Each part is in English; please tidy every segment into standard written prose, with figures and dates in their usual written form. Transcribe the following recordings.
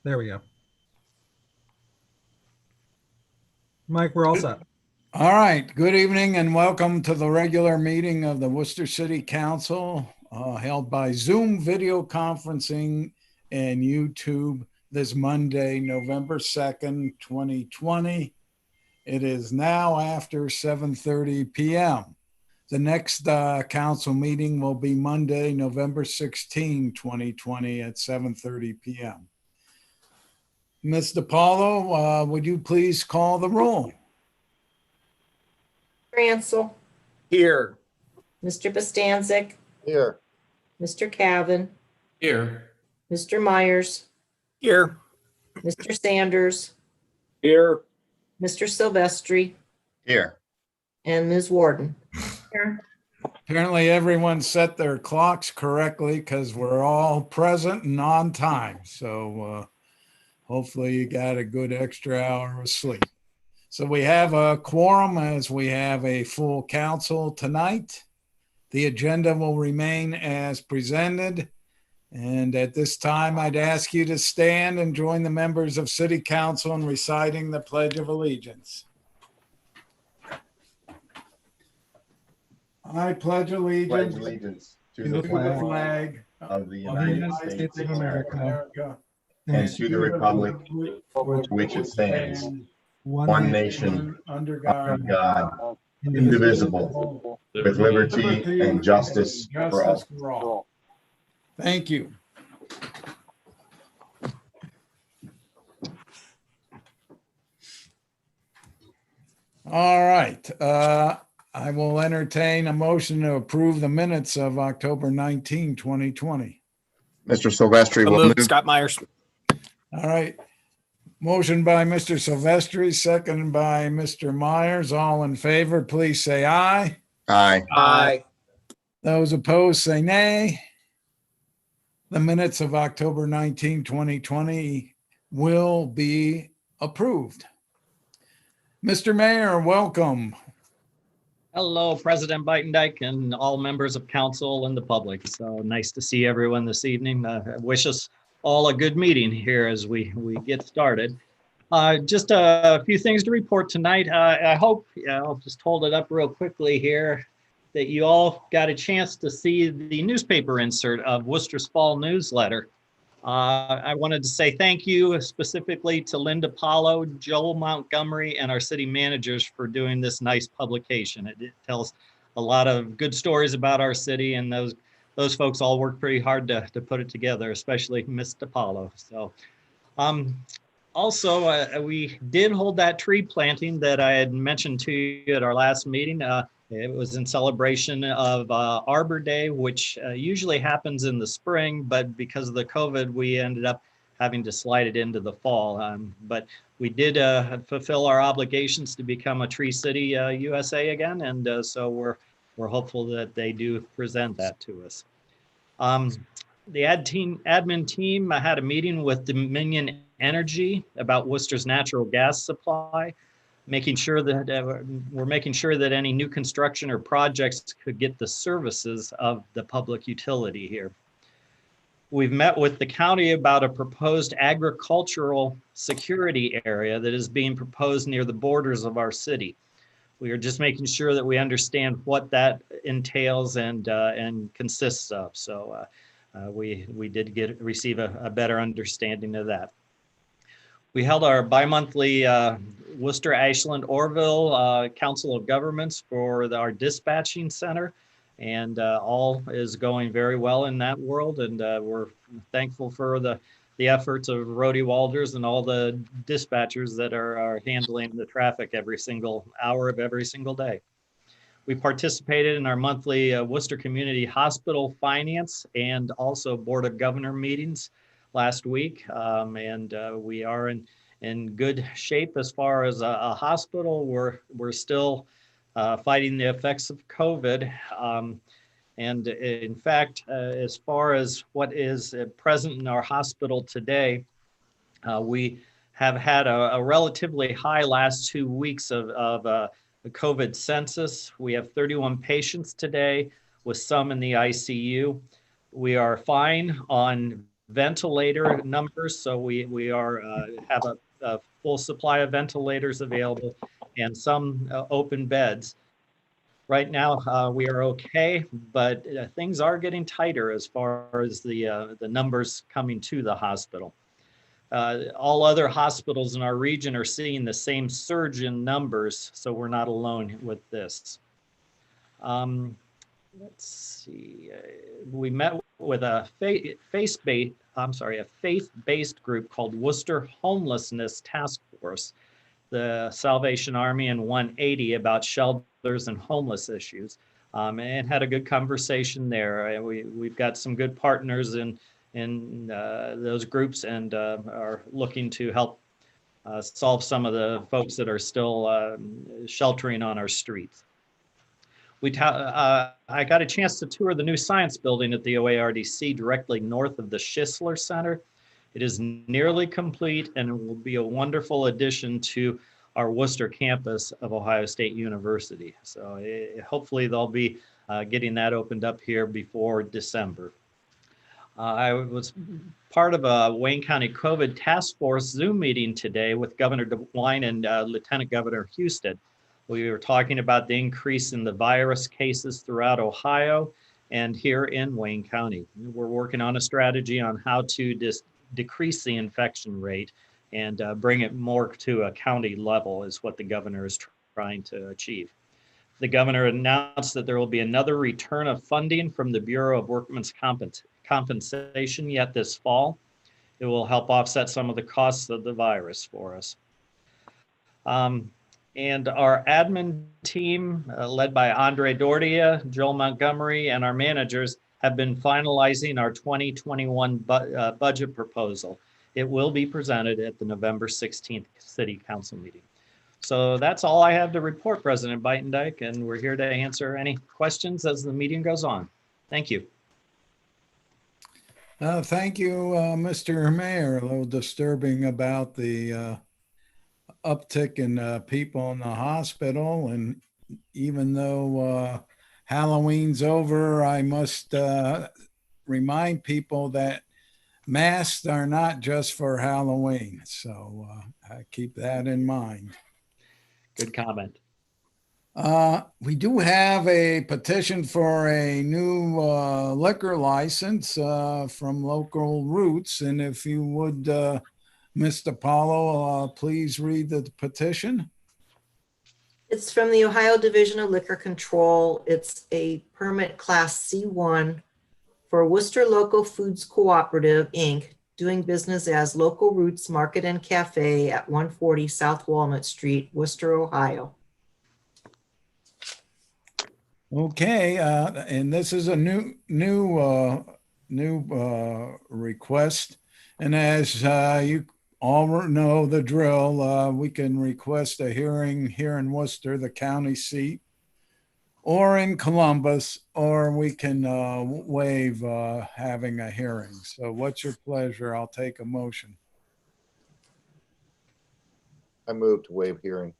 There we go. Mike, we're all set. All right. Good evening and welcome to the regular meeting of the Worcester City Council held by Zoom video conferencing and YouTube this Monday, November 2nd, 2020. It is now after 7:30 p.m. The next council meeting will be Monday, November 16, 2020 at 7:30 p.m. Ms. DiPaolo, would you please call the roll? Ransel. Here. Mr. Bostancic. Here. Mr. Cavan. Here. Mr. Myers. Here. Mr. Sanders. Here. Mr. Silvestri. Here. And Ms. Warden. Here. Apparently everyone set their clocks correctly because we're all present and on time. So hopefully you got a good extra hour of sleep. So we have a quorum as we have a full council tonight. The agenda will remain as presented. And at this time, I'd ask you to stand and join the members of City Council in reciting the Pledge of Allegiance. I pledge allegiance to to the flag of the United United States States of of America, America and to the republic for which it stands, one nation, under under God, God, indivisible, with liberty and justice for all. Thank you. All right. I will entertain a motion to approve the minutes of October 19, 2020. Mr. Silvestri will move. Scott Myers. All right. Motion by Mr. Silvestri, second by Mr. Myers. All in favor, please say aye. Aye. Aye. Those opposed, say nay. The minutes of October 19, 2020 will be approved. Mr. Mayor, welcome. Hello, President Buitendijk and all members of council and the public. So nice to see everyone this evening. I wish us all a good meeting here as we get started. Just a few things to report tonight. I hope, I'll just hold it up real quickly here, that you all got a chance to see the newspaper insert of Worcester's fall newsletter. I wanted to say thank you specifically to Linda Paulo, Joel Montgomery, and our city managers for doing this nice publication. It tells a lot of good stories about our city, and those folks all worked pretty hard to put it together, especially Miss DiPaolo. So, also, we did hold that tree planting that I had mentioned to you at our last meeting. It was in celebration of Arbor Day, which usually happens in the spring, but because of the COVID, we ended up having to slide it into the fall. But we did fulfill our obligations to become a Tree City USA again, and so we're hopeful that they do present that to us. The admin team had a meeting with Dominion Energy about Worcester's natural gas supply, making sure that we're making sure that any new construction or projects could get the services of the public utility here. We've met with the county about a proposed agricultural security area that is being proposed near the borders of our city. We are just making sure that we understand what that entails and consists of. So we did receive a better understanding of that. We held our bi-monthly Worcester, Ashland, Orville Council of Governments for our dispatching center, and all is going very well in that world. And we're thankful for the efforts of Rhodey Walders and all the dispatchers that are handling the traffic every single hour of every single day. We participated in our monthly Worcester Community Hospital Finance and also Board of Governor meetings last week, and we are in good shape as far as a hospital. We're still fighting the effects of COVID, and in fact, as far as what is present in our hospital today, we have had a relatively high last 2 weeks of the COVID census. We have 31 patients today, with some in the ICU. We are fine on ventilator numbers. So we are have a full supply of ventilators available and some open beds. Right now, we are okay, but things are getting tighter as far as the numbers coming to the hospital. All other hospitals in our region are seeing the same surge in numbers, so we're not alone with this. Let's see. We met with a faith-based group called Wooster Homelessness Task Force, the Salvation Army, and 180 about shelters and homeless issues, and had a good conversation there. We've got some good partners in those groups, and are looking to help solve some of the folks that are still sheltering on our streets. I got a chance to tour the new science building at the OARDC directly north of the Schisler Center. It is nearly complete and it will be a wonderful addition to our Wooster campus of Ohio State University. So hopefully they'll be getting that opened up here before December. I was part of a Wayne County COVID Task Force Zoom meeting today with Governor DeWine and Lieutenant Governor Houston. We were talking about the increase in the virus cases throughout Ohio and here in Wayne County. We're working on a strategy on how to decrease the infection rate and bring it more to a county level is what the governor is trying to achieve. The governor announced that there will be another return of funding from the Bureau of Workmen's Compensation yet this fall. It will help offset some of the costs of the virus for us. And our admin team, led by Andre Dordia, Joel Montgomery, and our managers have been finalizing our 2021 budget proposal. It will be presented at the November 16th City Council meeting. So that's all I have to report, President Beitendijk, and we're here to answer any questions as the meeting goes on. Thank you. Thank you, Mr. Mayor. A little disturbing about the uptick in people in the hospital. And even though Halloween's over, I must remind people that masks are not just for Halloween. So I keep that in mind. Good comment. We do have a petition for a new liquor license from Local Roots. And if you would, Mr. Paulo, please read the petition. It's from the Ohio Division of Liquor Control. It's a permit class C1 for Wooster Local Foods Cooperative, Inc., doing business as Local Roots Market and Cafe at 140 South Walnut Street, Wooster, Ohio. Okay, and this is a new request. And as you all know the drill, we can request a hearing here in Worcester, the county seat, or in Columbus, or we can waive having a hearing. So what's your pleasure? I'll take a motion. I move to waive hearing.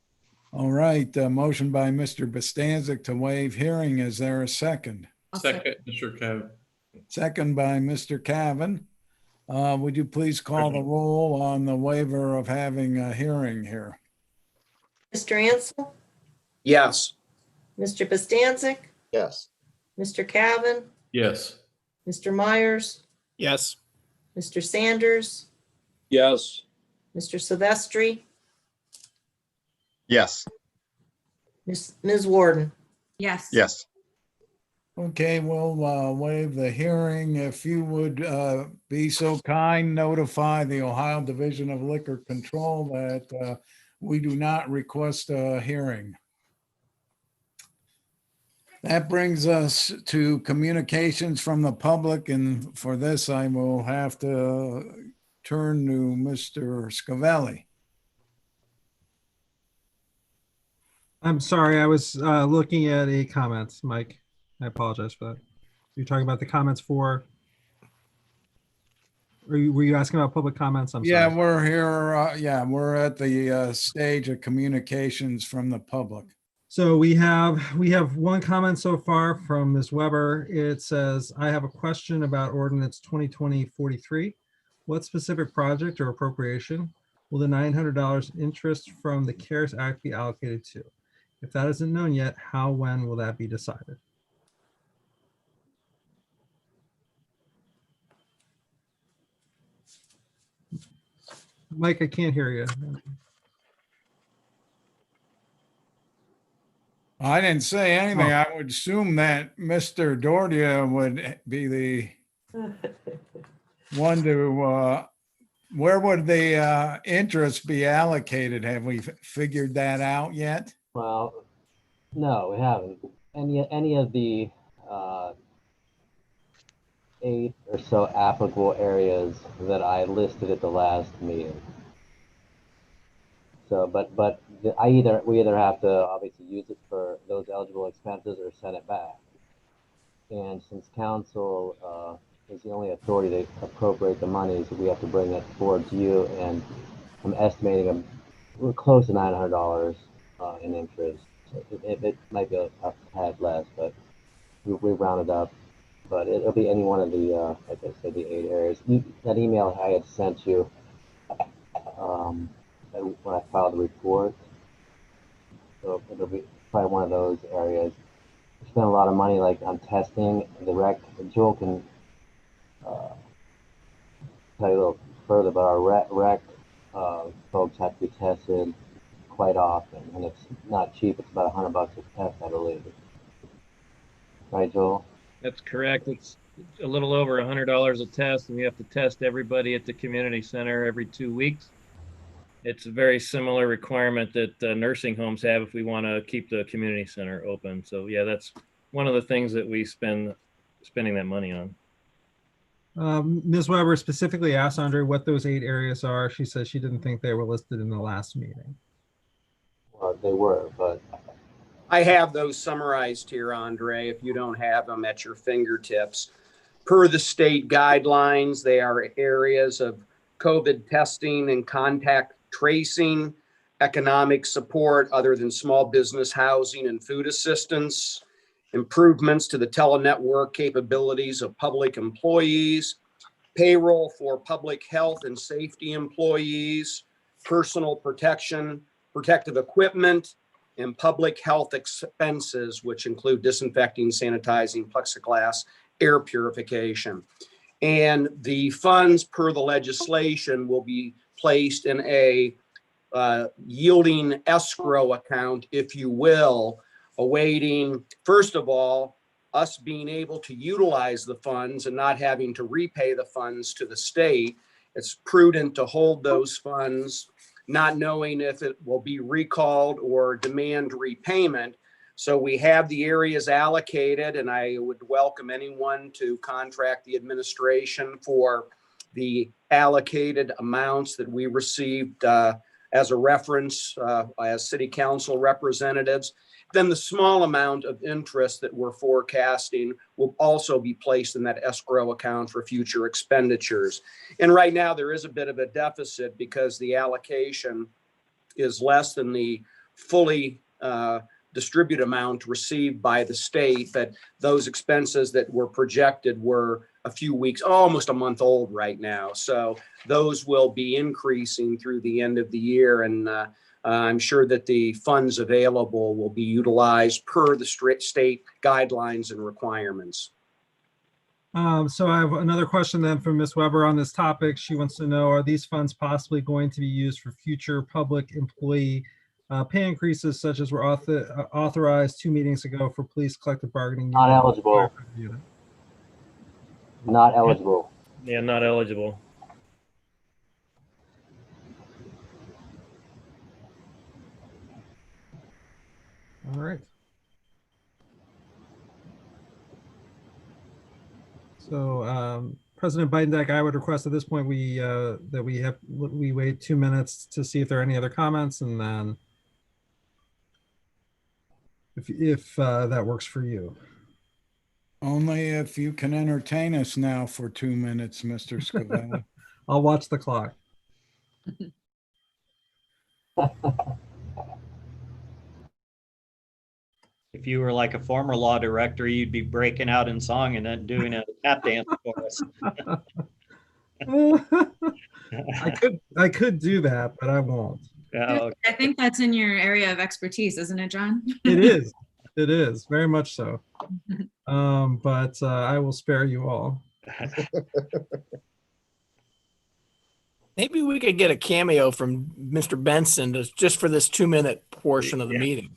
All right, motion by Mr. Bostancic to waive hearing. Is there a second? Second, Mr. Cavan. Second by Mr. Cavan. Would you please call the roll on the waiver of having a hearing here? Mr. Ansel, Yes. Mr. Bostancic, Yes. Mr. Cavan, Yes. Mr. Myers, Yes. Mr. Sanders, Yes. Mr. Silvestri, Yes, Ms. Warden. Yes. yes, Okay, we'll waive the hearing. If you would be so kind, notify the Ohio Division of Liquor Control that we do not request a hearing. That brings us to communications from the public, and for this I will have to turn to Mr. Scavelli. I'm sorry, I was looking at a comments, Mike. I apologize for that. You're talking about the comments for, were you asking about public comments? I'm Yeah, sorry. we're here. We're at the stage of communications from the public. So we have one comment so far from Ms. Weber. It says, I have a question about ordinance 2020-43. What specific project or appropriation will the $900 interest from the CARES Act be allocated to? If that isn't known yet, how, when will that be decided? Mike, I can't hear you. I didn't say anything. I would assume that Mr. Dordia would be the one to, where would the interest be allocated? Have we figured that out yet? Well, no, we haven't. Any of the 8 or so applicable areas that I listed at the last meeting. So, but we either have to obviously use it for those eligible expenses or send it back. And since council is the only authority to appropriate the monies, we have to bring it forward to you. And I'm estimating we're close to $900 in interest. So it might be a tad less, but we rounded up. But it'll be any one of the, like I said, the 8 areas. That email I had sent you when I filed the report. So it'll be probably one of those areas. We spent a lot of money like on testing. The rec, Joel can tell you a little further, but our rec folks have to be tested quite often, and it's not cheap. It's about $100 a test, I believe. Right, Joel? That's correct. It's a little over $100 a test, and you have to test everybody at the community center every 2 weeks. It's a very similar requirement that nursing homes have if we want to keep the community center open. So yeah, that's one of the things that we spending that money on. Ms. Weber specifically asked Andre what those 8 areas are. She says she didn't think they were listed in the last meeting. Well, they were, but I have those summarized here, Andre, if you don't have them at your fingertips. Per the state guidelines, they are areas of COVID testing and contact tracing, economic support other than small business housing and food assistance, improvements to the telenetwork capabilities of public employees, payroll for public health and safety employees, personal protection, protective equipment, and public health expenses, which include disinfecting, sanitizing, plexiglass, air purification. And the funds per the legislation will be placed in a yielding escrow account, if you will, awaiting, first of all, us being able to utilize the funds and not having to repay the funds to the state. It's prudent to hold those funds, not knowing if it will be recalled or demand repayment. So we have the areas allocated, and I would welcome anyone to contract the administration for the allocated amounts that we received as a reference as city council representatives. Then the small amount of interest that we're forecasting will also be placed in that escrow account for future expenditures. And right now there is a bit of a deficit because the allocation is less than the fully distribute amount received by the state, but those expenses that were projected were a few weeks, almost a month old right now. So those will be increasing through the end of the year. And I'm sure that the funds available will be utilized per the state guidelines and requirements. So I have another question then from Ms. Weber on this topic. She wants to know, are these funds possibly going to be used for future public employee pay increases such as were authorized 2 meetings ago for police collective bargaining? not eligible. Not eligible. Yeah, not eligible. All right. So President Bidendeck, I would request at this point we wait 2 minutes to see if there are any other comments, and then if that works for you. Only if you can entertain us now for 2 minutes, Mr. Scavelli. I'll watch the clock. If you were like a former law director, you'd be breaking out in song and then doing a tap dance for us. I could do that, but I won't. Oh, I think that's in your area of expertise, isn't it, John? It is. It is very much so. But I will spare you all. Maybe we could get a cameo from Mr. Benson just for this 2-minute portion of the meeting.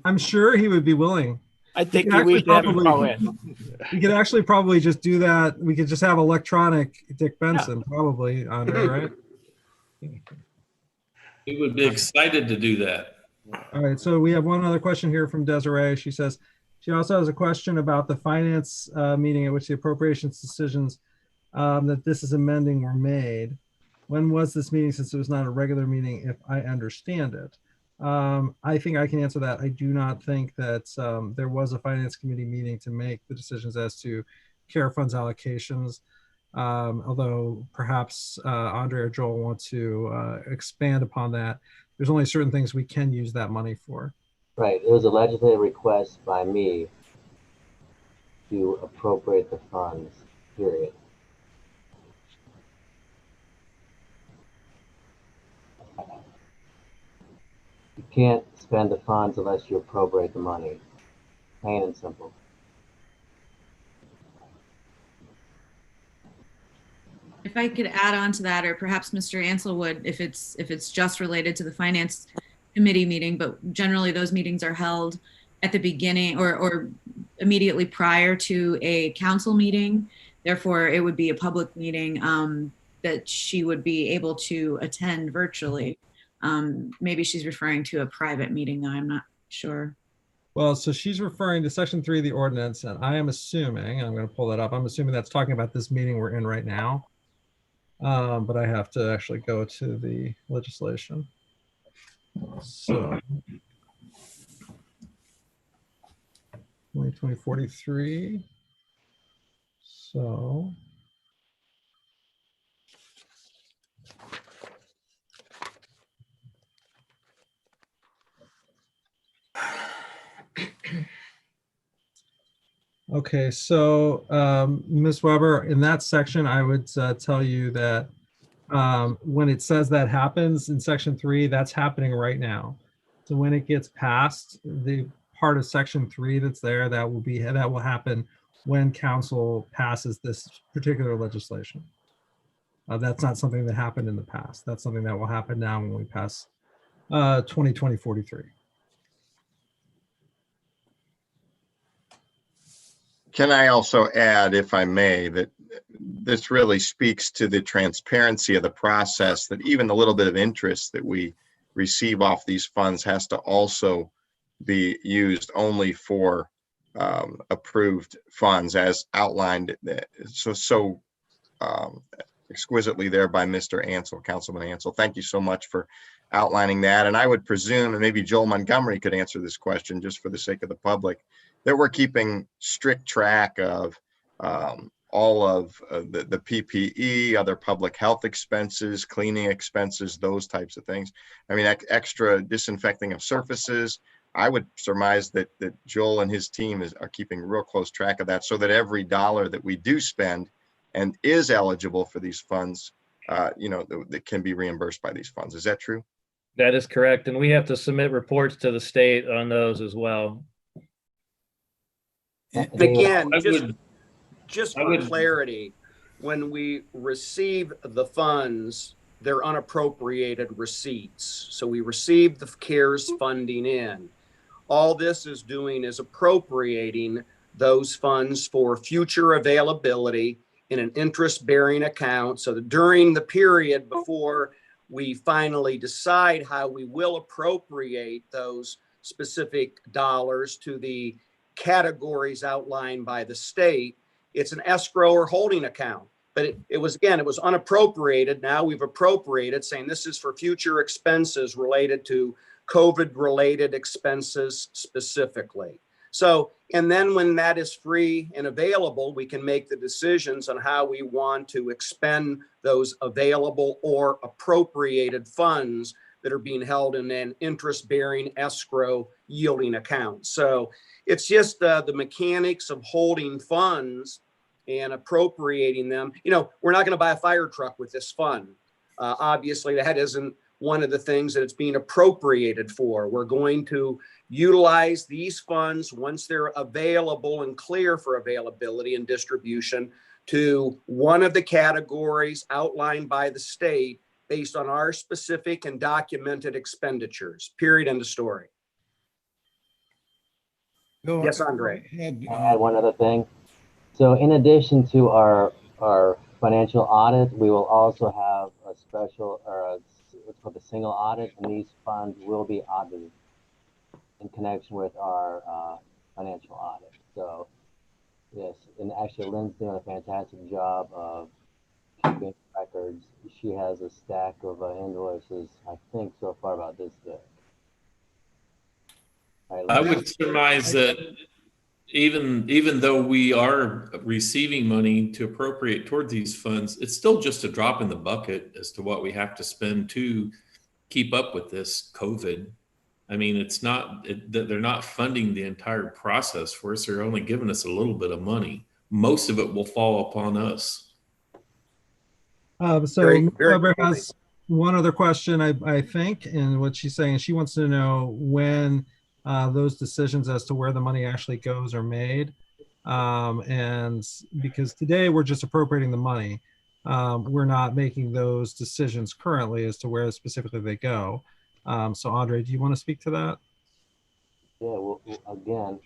I'm sure he would be willing. I think could we actually should have him probably- call in. We could actually probably just do that. We could just have electronic Dick Benson, probably, Andre, right? He would be excited to do that. All right, so we have one other question here from Desiree. She says, she also has a question about the finance meeting at which the appropriations decisions that this is amending were made. When was this meeting, since it was not a regular meeting, if I understand it? I think I can answer that. I do not think that there was a finance committee meeting to make the decisions as to care funds allocations. Although perhaps Andre or Joel want to expand upon that. There's only certain things we can use that money for. Right, it was a legislative request by me to appropriate the funds, period. You can't spend the funds unless you appropriate the money, plain and simple. If I could add on to that, or perhaps Mr. Ansel would, if it's just related to the finance committee meeting, but generally those meetings are held at the beginning or immediately prior to a council meeting. Therefore, it would be a public meeting that she would be able to attend virtually. Maybe she's referring to a private meeting, though I'm not sure. Well, so she's referring to section 3 of the ordinance, and I am assuming, I'm going to pull that up, I'm assuming that's talking about this meeting we're in right now. But I have to actually go to the legislation. So 2020-43. So okay, so Ms. Weber, in that section, I would tell you that when it says that happens in section 3, that's happening right now. So when it gets passed, the part of section 3 that's there, that will happen when council passes this particular legislation. That's not something that happened in the past. That's something that will happen now when we pass 2020-43. Can I also add, if I may, that this really speaks to the transparency of the process, that even the little bit of interest that we receive off these funds has to also be used only for approved funds as outlined so exquisitely there by Mr. Ansel, Councilman Ansel. Thank you so much for outlining that. And I would presume, and maybe Joel Montgomery could answer this question just for the sake of the public, that we're keeping strict track of all of the PPE, other public health expenses, cleaning expenses, those types of things. I mean, extra disinfecting of surfaces. I would surmise that Joel and his team are keeping real close track of that, so that every dollar that we do spend and is eligible for these funds, that can be reimbursed by these funds. Is that true? That is correct. And we have to submit reports to the state on those as well. Again, just for clarity, when we receive the funds, they're unappropriated receipts. So we receive the CARES funding in. All this is doing is appropriating those funds for future availability in an interest-bearing account, so that during the period before we finally decide how we will appropriate those specific dollars to the categories outlined by the state, it's an escrow or holding account. But it was unappropriated. Now we've appropriated, saying this is for future expenses related to COVID-related expenses specifically. So, and then when that is free and available, we can make the decisions on how we want to expend those available or appropriated funds that are being held in an interest-bearing escrow yielding account. So it's just the mechanics of holding funds and appropriating them. You know, we're not going to buy a fire truck with this fund. Obviously, that isn't one of the things that it's being appropriated for. We're going to utilize these funds once they're available and clear for availability and distribution to one of the categories outlined by the state based on our specific and documented expenditures. Period. End of story. Yes, Andre. I add one other thing. So in addition to our financial audit, we will also have a special, or what's called a single audit, and these funds will be audited in connection with our financial audit. So yes, and actually Lynn's doing a fantastic job of keeping records. She has a stack of invoices, I think so far about this big. Right, I Lynn? would surmise that even though we are receiving money to appropriate toward these funds, it's still just a drop in the bucket as to what we have to spend to keep up with this COVID. I mean, it's not that they're not funding the entire process for us. They're only giving us a little bit of money. Most of it will fall upon us. So Very, Ms. very Weber good has one other question, I think, and what she's saying, she wants to know when those decisions as to where the money actually goes are made. And because today we're just appropriating the money. We're not making those decisions currently as to where specifically they go. So Andre, do you want to speak to that? Yeah, well, again,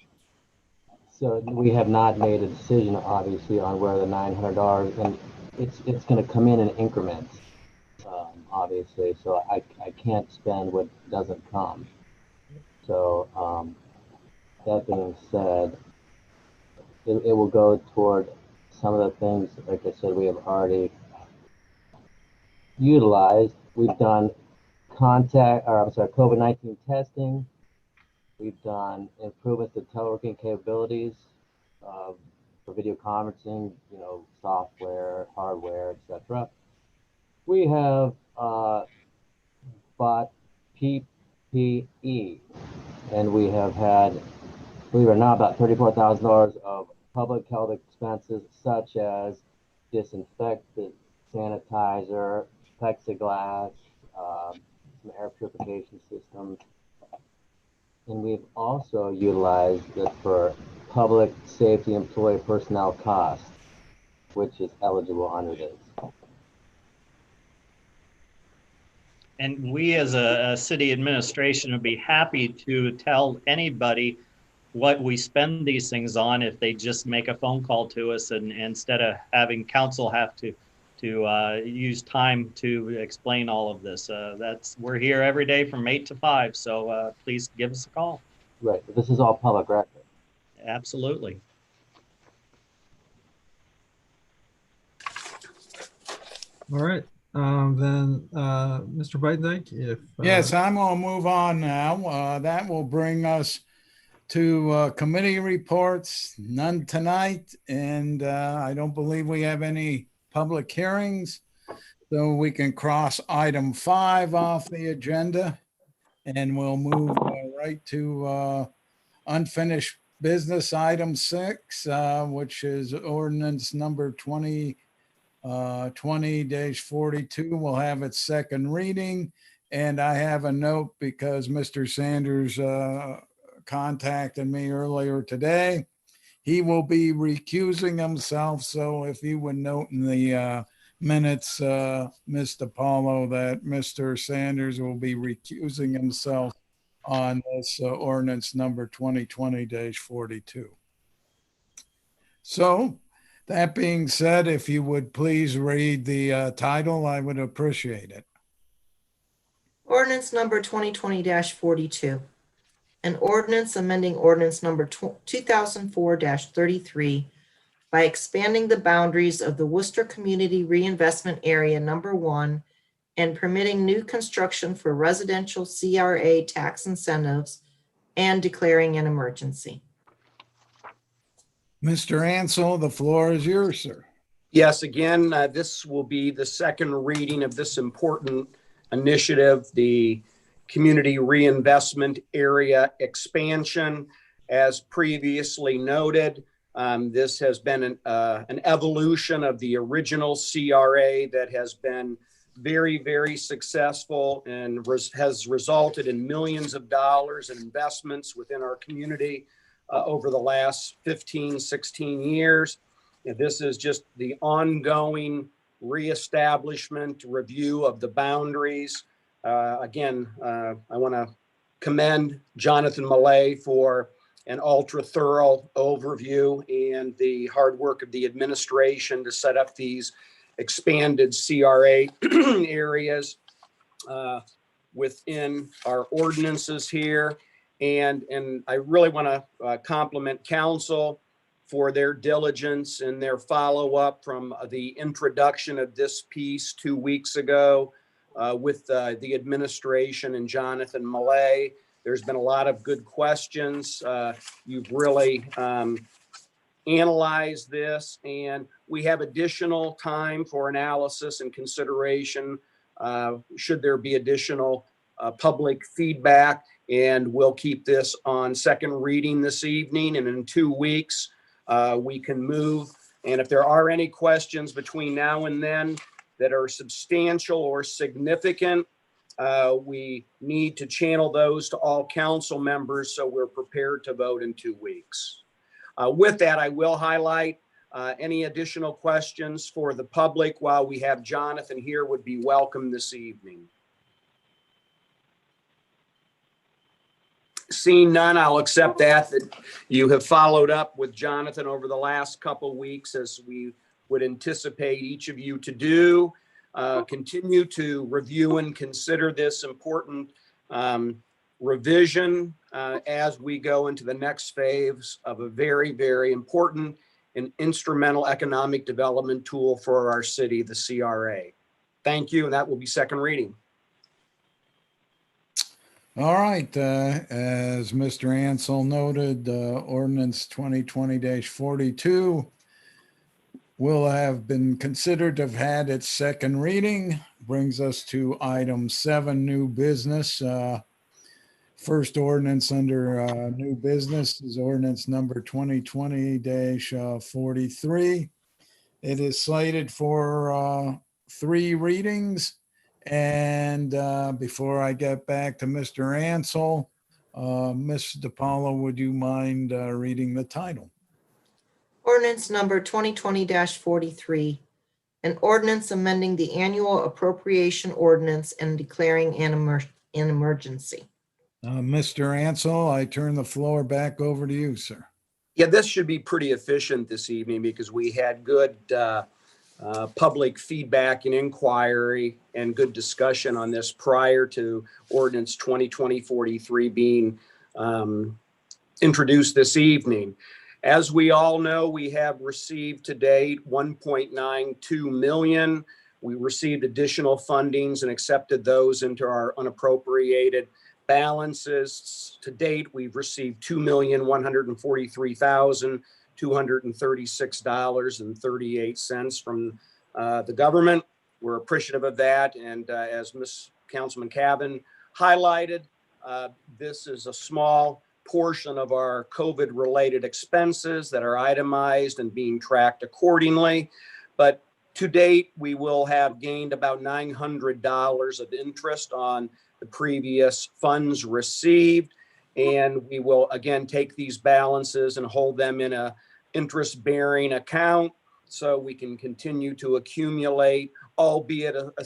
so we have not made a decision, obviously, on where the $900, and it's going to come in increments, obviously. So I can't spend what doesn't come. So that being said, it will go toward some of the things, like I said, we have already utilized. We've done COVID-19 testing. We've done improvements to teleworking capabilities for video conferencing, software, hardware, etc. We have bought PPE, and we have had, believe it or not, about $34,000 of public health expenses, such as disinfectant, sanitizer, plexiglass, some air purification systems. And we've also utilized it for public safety employee personnel costs, which is eligible under this. And we as a city administration would be happy to tell anybody what we spend these things on if they just make a phone call to us, and instead of having council have to use time to explain all of this. We're here every day from 8 to 5, so please give us a call. Right, this is all public record. Absolutely. All right, then Mr. Bidendyke, if Yes, I'm going to move on now. That will bring us to committee reports. None tonight, and I don't believe we have any public hearings, so we can cross item 5 off the agenda, and we'll move right to unfinished business item 6, which is ordinance number 2020-42 will have its second reading. And I have a note because Mr. Sanders contacted me earlier today. He will be recusing himself. So if you would note in the minutes, Mr. Paulo, that Mr. Sanders will be recusing himself on this ordinance number 2020-42. So that being said, if you would please read the title, I would appreciate it. Ordinance number 2020-42. An ordinance amending ordinance number 2004-33 by expanding the boundaries of the Wooster Community Reinvestment Area Number 1 and permitting new construction for residential CRA tax incentives and declaring an emergency. Mr. Ansel, the floor is yours, sir. Yes, again, this will be the second reading of this important initiative, the Community Reinvestment Area Expansion. As previously noted, this has been an evolution of the original CRA that has been very, very successful and has resulted in millions of dollars in investments within our community over the last 15, 16 years. And this is just the ongoing reestablishment, review of the boundaries. Again, I want to commend Jonathan Millay for an ultra thorough overview and the hard work of the administration to set up these expanded CRA areas within our ordinances here. And I really want to compliment council for their diligence and their follow-up from the introduction of this piece 2 weeks ago with the administration and Jonathan Millay. There's been a lot of good questions. You've really analyzed this, and we have additional time for analysis and consideration should there be additional public feedback. And we'll keep this on second reading this evening, and in 2 weeks, we can move. And if there are any questions between now and then that are substantial or significant, we need to channel those to all council members so we're prepared to vote in 2 weeks. With that, I will highlight any additional questions for the public while we have Jonathan here would be welcome this evening. Seeing none, I'll accept that you have followed up with Jonathan over the last couple weeks, as we would anticipate each of you to do. Continue to review and consider this important revision as we go into the next phase of a very, very important and instrumental economic development tool for our city, the CRA. Thank you, and that will be second reading. All right, as Mr. Ansel noted, ordinance 2020-42 will have been considered to have had its second reading. Brings us to item 7, new business. First ordinance under new business is ordinance number 2020-43. It is slated for 3 readings. And before I get back to Mr. Ansel, Ms. DiPaolo, would you mind reading the title? Ordinance number 2020-43, an ordinance amending the annual appropriation ordinance and declaring an emergency. Mr. Ansel, I turn the floor back over to you, sir. Yeah, this should be pretty efficient this evening because we had good public feedback and inquiry and good discussion on this prior to ordinance 2020-43 being introduced this evening. As we all know, we have received to date 1.92 million. We received additional fundings and accepted those into our unappropriated balances. To date, we've received $2,143,236.38 from the government. We're appreciative of that. And as Ms. Councilman Cavan highlighted, this is a small portion of our COVID-related expenses that are itemized and being tracked accordingly. But to date, we will have gained about $900 of interest on the previous funds received. And we will again take these balances and hold them in a interest-bearing account so we can continue to accumulate, albeit a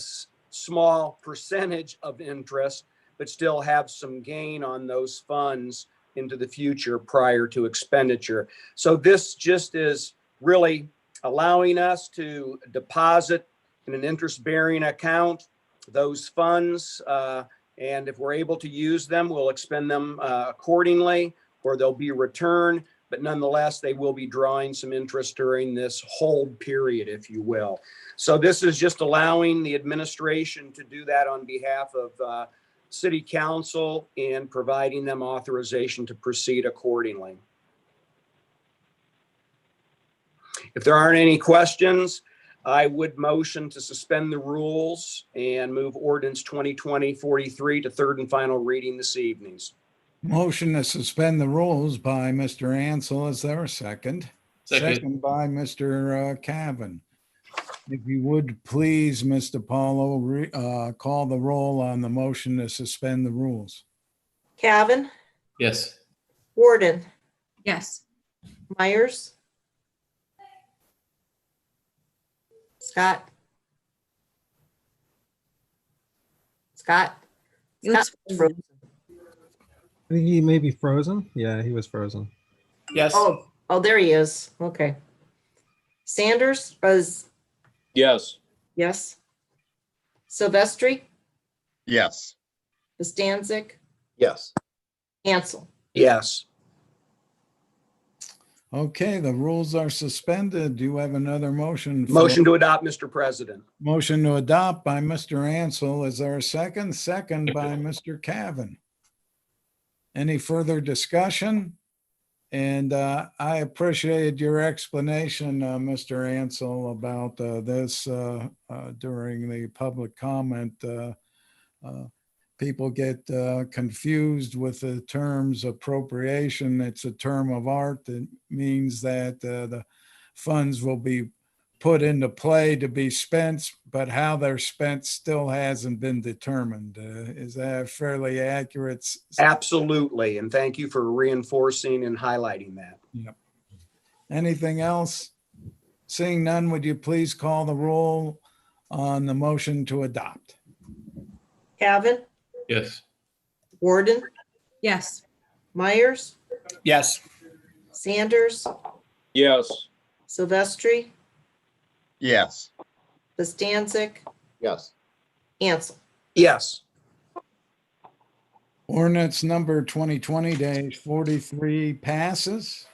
small percentage of interest, but still have some gain on those funds into the future prior to expenditure. So this just is really allowing us to deposit in an interest-bearing account those funds, and if we're able to use them, we'll expend them accordingly, or they'll be returned. But nonetheless, they will be drawing some interest during this hold period, if you will. So this is just allowing the administration to do that on behalf of City Council and providing them authorization to proceed accordingly. If there aren't any questions, I would motion to suspend the rules and move ordinance 2020-43 to third and final reading this evening. Motion to suspend the rules by Mr. Ansel. Is there a second? Second. By Mr. Cavan. If you would please, Mr. Paulo, call the roll on the motion to suspend the rules. Cavan, Yes. Warden, Yes. Myers, Scott. Scott. He looks Scott's frozen. I think he may be frozen. Yeah, he was frozen. Yes. Oh, there he is. Okay. Sanders was Yes. yes. Silvestri, Yes. Bostancic, Yes. Ansel. Yes. Okay, the rules are suspended. Do you have another motion? Motion to adopt, Mr. President. Motion to adopt by Mr. Ansel. Is there a second? Second by Mr. Cavan. Any further discussion? And I appreciated your explanation, Mr. Ansel, about this during the public comment. People get confused with the terms appropriation. It's a term of art that means that the funds will be put into play to be spent, but how they're spent still hasn't been determined. Is that fairly accurate? Absolutely. And thank you for reinforcing and highlighting that. Yep. Anything else? Seeing none, would you please call the roll on the motion to adopt? Cavan, Yes. Warden, Yes. Myers, Yes. Sanders, Yes. Silvestri, Yes. Bostancic, Yes. Ansel. Yes. Ordinance number 2020-43 passes.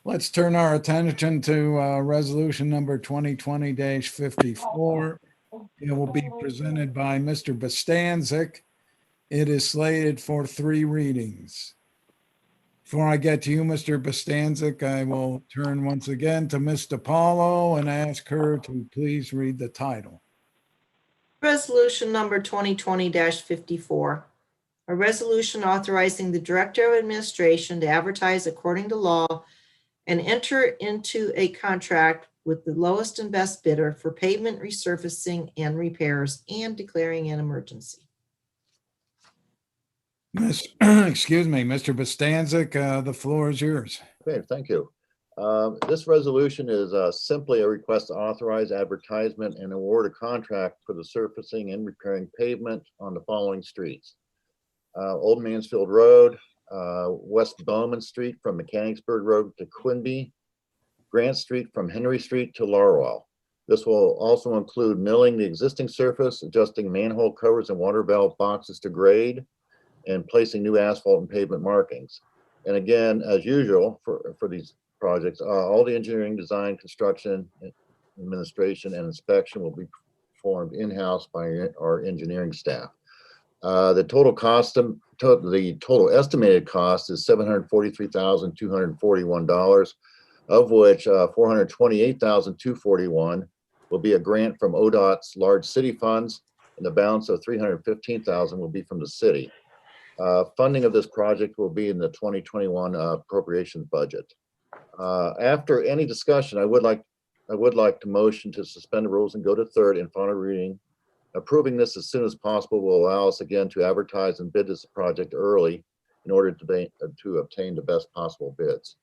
Let's turn our attention to resolution number 2020-54. It will be presented by Mr. Bostancic. It is slated for 3 readings. Before I get to you, Mr. Bostancic, I will turn once again to Ms. DiPaolo and ask her to please read the title. Resolution number 2020-54. A resolution authorizing the Director of Administration to advertise according to law and enter into a contract with the lowest and best bidder for pavement resurfacing and repairs and declaring an emergency. Excuse me, Mr. Bostancic, the floor is yours. Okay, thank you. This resolution is simply a request to authorize advertisement and award a contract for the surfacing and repairing pavement on the following streets. Old Mansfield Road, West Bowman Street from Mechanicsburg Road to Quinby, Grant Street from Henry Street to Larwell. This will also include milling the existing surface, adjusting manhole covers and water valve boxes to grade, and placing new asphalt and pavement markings. And again, as usual for these projects, all the engineering, design, construction, administration, and inspection will be performed in-house by our engineering staff. The total estimated cost is $743,241, of which $428,241 will be a grant from ODOT's large city funds, and the balance of $315,000 will be from the city. Funding of this project will be in the 2021 appropriations budget. After any discussion, I would like to motion to suspend the rules and go to third and final reading. Approving this as soon as possible will allow us again to advertise and bid this project early in order to obtain the best possible bids.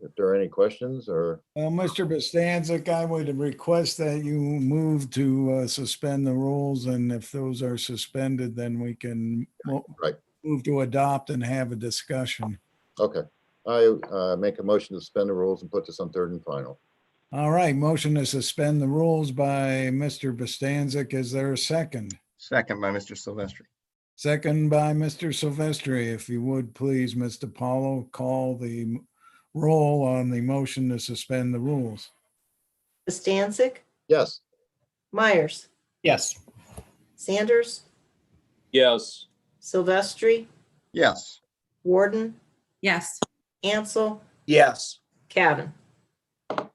If there are any questions or. Well, Mr. Bostancic, I would request that you move to suspend the rules, and if those are suspended, then we can move to adopt and have a discussion. Okay, I make a motion to suspend the rules and put this on third and final. All right, motion to suspend the rules by Mr. Bostancic. Is there a second? Second by Mr. Silvestri. Second by Mr. Silvestri. If you would, please, Ms. DiPaolo, call the roll on the motion to suspend the rules. Bostancic, Yes. Myers, Yes. Sanders, Yes. Silvestri, Yes. Warden, Yes. Ansel, Yes. Cavan. Did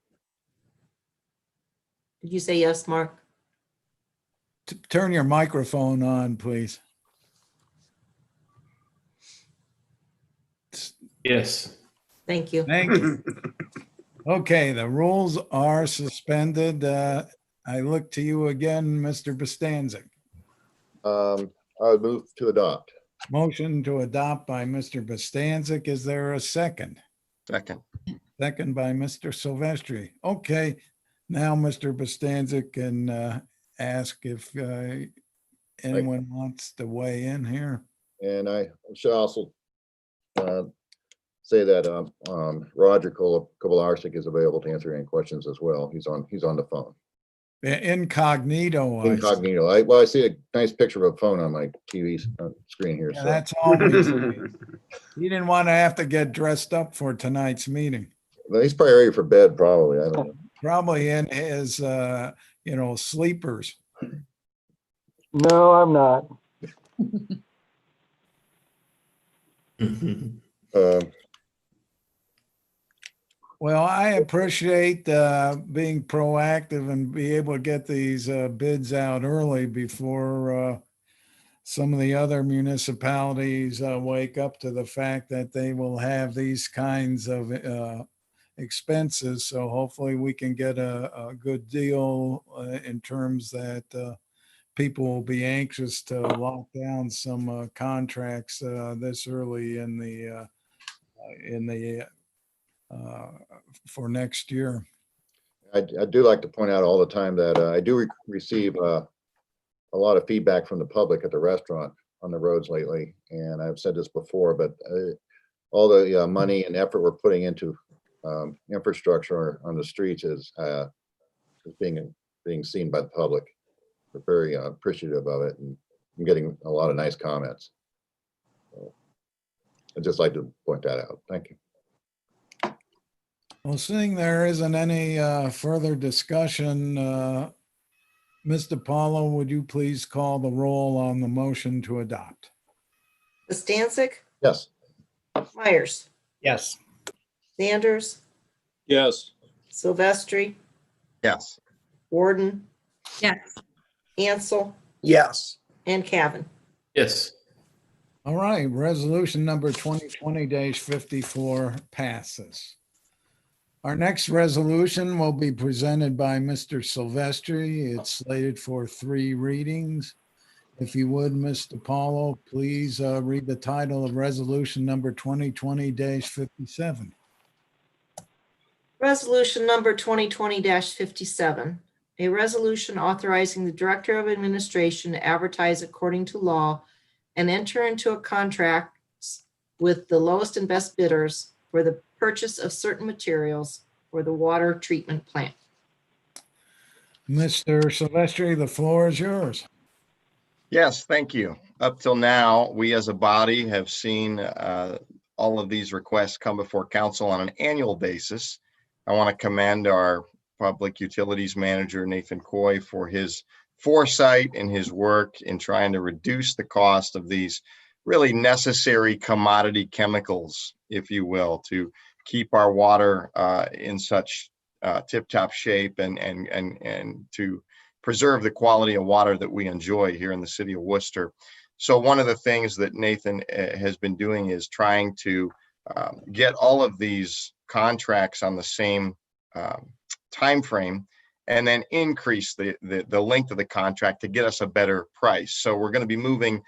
you say yes, Mark? Turn your microphone on, please. Yes. Thank you. Thank you. Okay, the rules are suspended. I look to you again, Mr. Bostancic. I would move to adopt. Motion to adopt by Mr. Bostancic. Is there a second? Second. Second by Mr. Silvestri. Okay, now Mr. Bostancic can ask if anyone wants to weigh in here. And I should also say that Roger Kovalarczyk is available to answer any questions as well. He's on the phone. Incognito. I see. Incognito. I see a nice picture of a phone on my TV screen here. Yeah, So that's always. He didn't want to have to get dressed up for tonight's meeting. well, he's probably ready for bed, probably. I don't know. Probably in his, sleepers. No, I'm not. Well, I appreciate being proactive and be able to get these bids out early before some of the other municipalities wake up to the fact that they will have these kinds of expenses. So hopefully we can get a good deal in terms that people will be anxious to lock down some contracts this early in the for next year. I do like to point out all the time that I do receive a lot of feedback from the public at the restaurant on the roads lately. And I've said this before, but all the money and effort we're putting into infrastructure on the streets is being seen by the public. We're very appreciative of it, and I'm getting a lot of nice comments. So I'd just like to point that out. Thank you. Well, seeing there isn't any further discussion, Mr. Paulo, would you please call the roll on the motion to adopt? Bostancic, Yes. Myers, Yes. Sanders, Yes. Silvestri, Yes. Warden, Yes. Ansel, Yes. and Cavan. Yes. All right, resolution number 2020-54 passes. Our next resolution will be presented by Mr. Silvestri. It's slated for 3 readings. If you would, Mr. Paulo, please read the title of resolution number 2020-57. Resolution number 2020-57, a resolution authorizing the Director of Administration to advertise according to law and enter into a contract with the lowest and best bidders for the purchase of certain materials for the water treatment plant. Mr. Silvestri, the floor is yours. Yes, thank you. Up till now, we as a body have seen all of these requests come before council on an annual basis. I want to commend our Public Utilities Manager, Nathan Coy, for his foresight and his work in trying to reduce the cost of these really necessary commodity chemicals, if you will, to keep our water in such tip-top shape and to preserve the quality of water that we enjoy here in the city of Worcester. So one of the things that Nathan has been doing is trying to get all of these contracts on the same time frame, and then increase the length of the contract to get us a better price. So we're going to be moving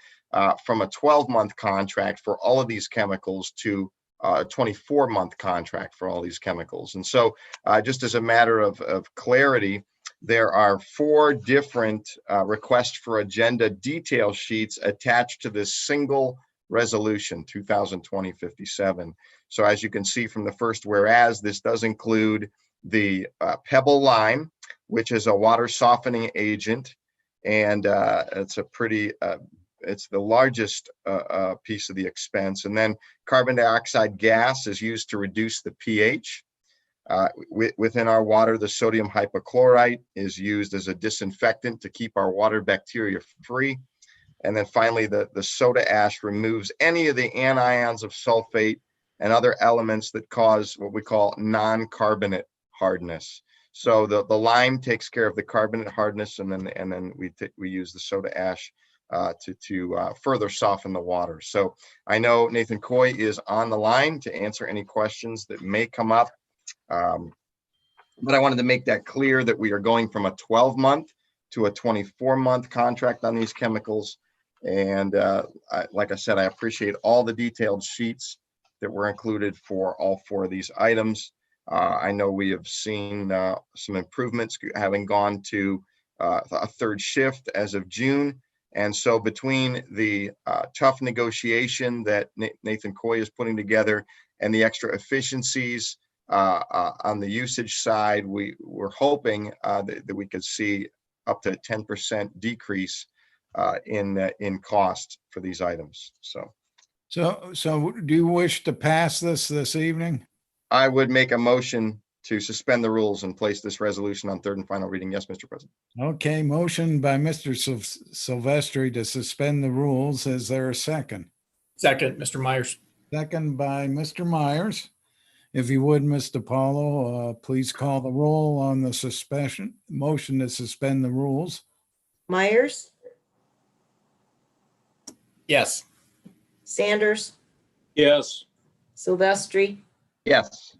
from a 12-month contract for all of these chemicals to a 24-month contract for all these chemicals. And so just as a matter of clarity, there are 4 different requests for agenda detail sheets attached to this single resolution 2020-57. So as you can see from the first whereas, this does include the Pebble Lime, which is a water softening agent, and it's a pretty it's the largest piece of the expense. And then carbon dioxide gas is used to reduce the pH. Within our water, the sodium hypochlorite is used as a disinfectant to keep our water bacteria free. And then finally, the soda ash removes any of the anions of sulfate and other elements that cause what we call non-carbonate hardness. So the lime takes care of the carbonate hardness, and then we use the soda ash to further soften the water. So I know Nathan Coy is on the line to answer any questions that may come up. But I wanted to make that clear that we are going from a 12-month to a 24-month contract on these chemicals. And like I said, I appreciate all the detailed sheets that were included for all 4 of these items. I know we have seen some improvements having gone to a 3rd shift as of June. And so between the tough negotiation that Nathan Coy is putting together and the extra efficiencies on the usage side, we're hoping that we could see up to 10% decrease in cost for these items. So do you wish to pass this evening? I would make a motion to suspend the rules and place this resolution on 3rd and final reading. Yes, Mr. President. Okay, motion by Mr. Silvestri to suspend the rules. Is there a second? Second, Mr. Myers. Second by Mr. Myers. If you would, Mr. Paulo, please call the roll on the suspension motion to suspend the rules. Myers, Yes. Sanders, Yes. Silvestri, Yes.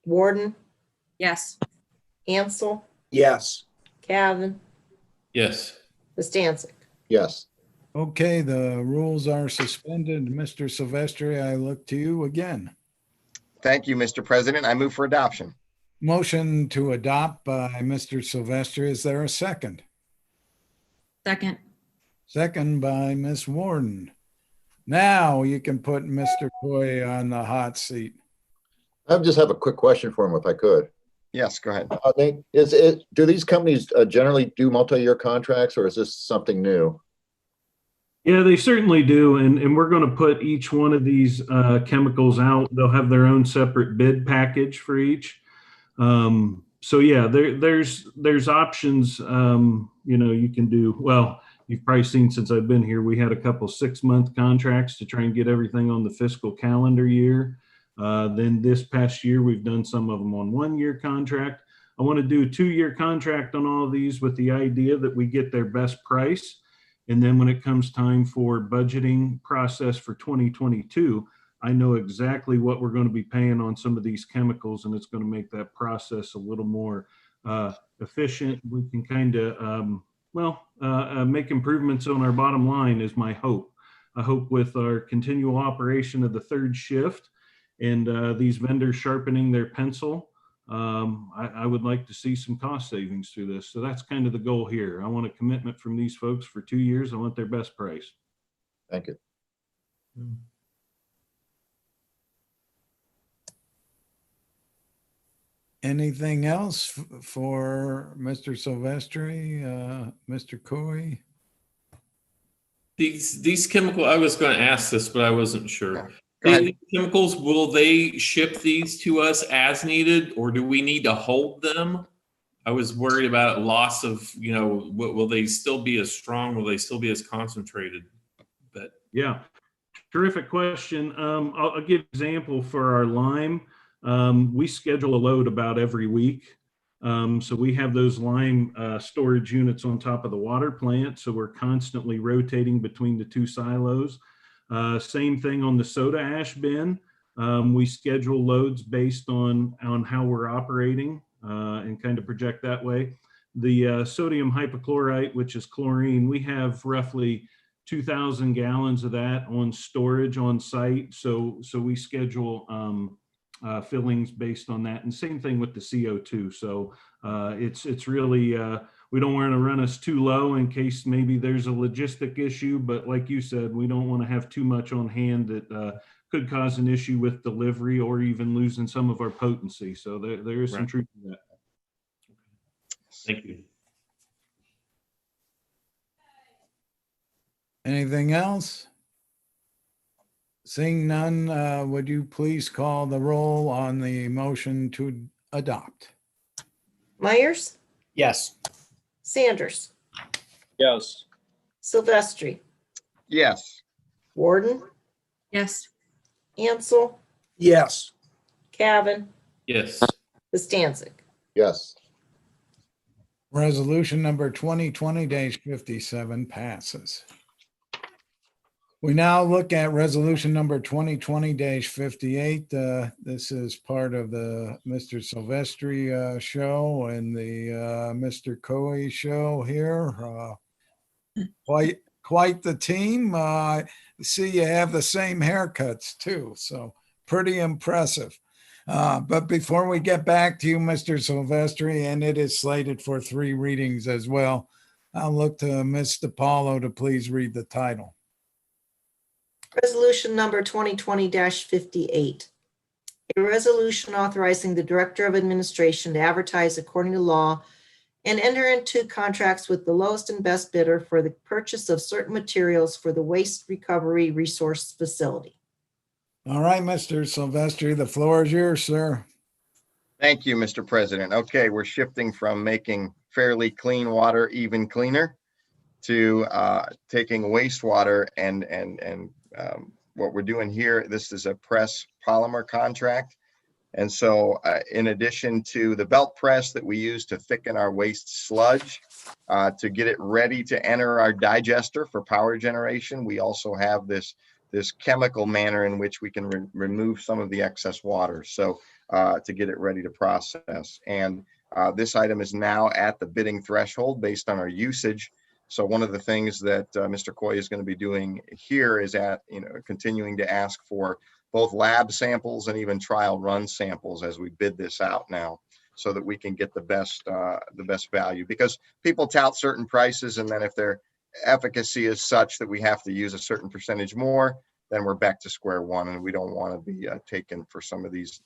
Warden, Yes. Ansel, Yes. Cavan, Yes. Bastancik. Yes. Okay, the rules are suspended. Mr. Silvestri, I look to you again. Thank you, Mr. President. I move for adoption. Motion to adopt by Mr. Silvestri. Is there a second? Second. Second by Ms. Warden. Now you can put Mr. Coy on the hot seat. I just have a quick question for him, if I could. Yes, go ahead. Nate, do these companies generally do multi-year contracts, or is this something new? Yeah, they certainly do. And we're going to put each one of these chemicals out. They'll have their own separate bid package for each. So yeah, there's options. You can do, well, you've probably seen since I've been here, we had a couple 6-month contracts to try and get everything on the fiscal calendar year. Then this past year, we've done some of them on 1-year contract. I want to do a 2-year contract on all of these with the idea that we get their best price. And then when it comes time for budgeting process for 2022, I know exactly what we're going to be paying on some of these chemicals, and it's going to make that process a little more efficient. We can kind of, make improvements on our bottom line is my hope. I hope with our continual operation of the 3rd shift and these vendors sharpening their pencil, I would like to see some cost savings through this. So that's kind of the goal here. I want a commitment from these folks for 2 years. I want their best price. Thank you. Anything else for Mr. Silvestri, Mr. Coy? These chemical, I was going to ask this, but I wasn't sure. Go ahead. These chemicals, will they ship these to us as needed, or do we need to hold them? I was worried about loss of, will they still be as strong? Will they still be as concentrated? But yeah, terrific question. I'll give an example for our lime. We schedule a load about every week. So we have those lime storage units on top of the water plant. So we're constantly rotating between the 2 silos. Same thing on the soda ash bin. We schedule loads based on how we're operating and kind of project that way. The sodium hypochlorite, which is chlorine, we have roughly 2,000 gallons of that on storage on site. So we schedule fillings based on that, and same thing with the CO2. So it's really we don't want to run us too low in case maybe there's a logistic issue, but like you said, we don't want to have too much on hand that could cause an issue with delivery or even losing some of our potency. So there is some truth to that. thank you. Anything else? Seeing none, would you please call the roll on the motion to adopt? Myers, Yes. Sanders, Yes. Silvestri, Yes. Warden, Yes. Ansel, Yes. Cavan, Yes. Bastancik. Yes. Resolution number 2020-57 passes. We now look at resolution number 2020-58. This is part of the Mr. Silvestri show and the Mr. Coe show here. Quite the team. See, you have the same haircuts too, so pretty impressive. But before we get back to you, Mr. Silvestri, and it is slated for 3 readings as well, I'll look to Ms. DiPaolo to please read the title. Resolution number 2020-58. A resolution authorizing the Director of Administration to advertise according to law and enter into contracts with the lowest and best bidder for the purchase of certain materials for the waste recovery resource facility. All right, Mr. Silvestri, the floor is yours, sir. Thank you, Mr. President. Okay, we're shifting from making fairly clean water even cleaner to taking wastewater and what we're doing here. This is a press polymer contract. And so in addition to the belt press that we use to thicken our waste sludge, to get it ready to enter our digester for power generation, we also have this chemical manner in which we can remove some of the excess water. So to get it ready to process. And this item is now at the bidding threshold based on our usage. So one of the things that Mr. Coy is going to be doing here is continuing to ask for both lab samples and even trial run samples as we bid this out now, so that we can get the best value, because people tout certain prices, and then if their efficacy is such that we have to use a certain percentage more, then we're back to square one, and we don't want to be taken for some of these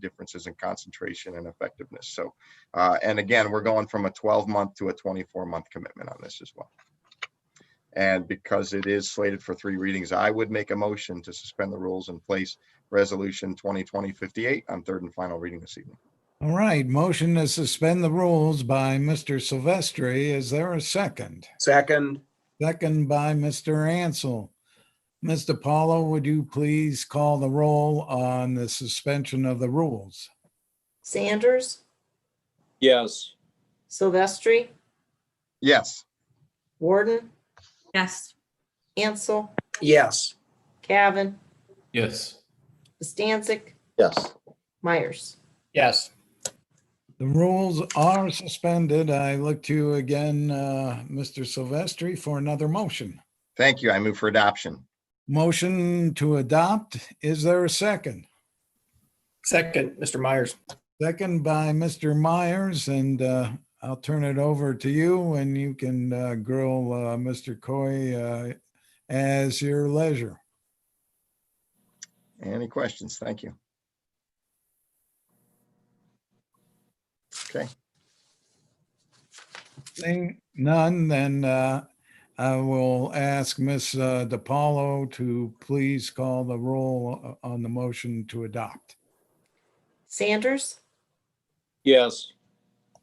differences in concentration and effectiveness. So, and again, we're going from a 12-month to a 24-month commitment on this as well. And because it is slated for 3 readings, I would make a motion to suspend the rules and place resolution 2020-58 on 3rd and final reading this evening. All right, motion to suspend the rules by Mr. Silvestri. Is there a second? Second. Second by Mr. Ansel. Ms. DiPaolo, would you please call the roll on the suspension of the rules? Sanders, Yes. Silvestri, Yes. Warden, Yes. Ansel, Yes. Cavan, Yes. Bastancik, Yes. Myers. Yes. The rules are suspended. I look to you again, Mr. Silvestri, for another motion. Thank you. I move for adoption. Motion to adopt. Is there a second? Second, Mr. Myers. Second by Mr. Myers, and I'll turn it over to you, and you can grill Mr. Coy as your leisure. Any questions? Thank you. Okay. Seeing none, then I will ask Ms. DiPaolo to please call the roll on the motion to adopt. Sanders, Yes.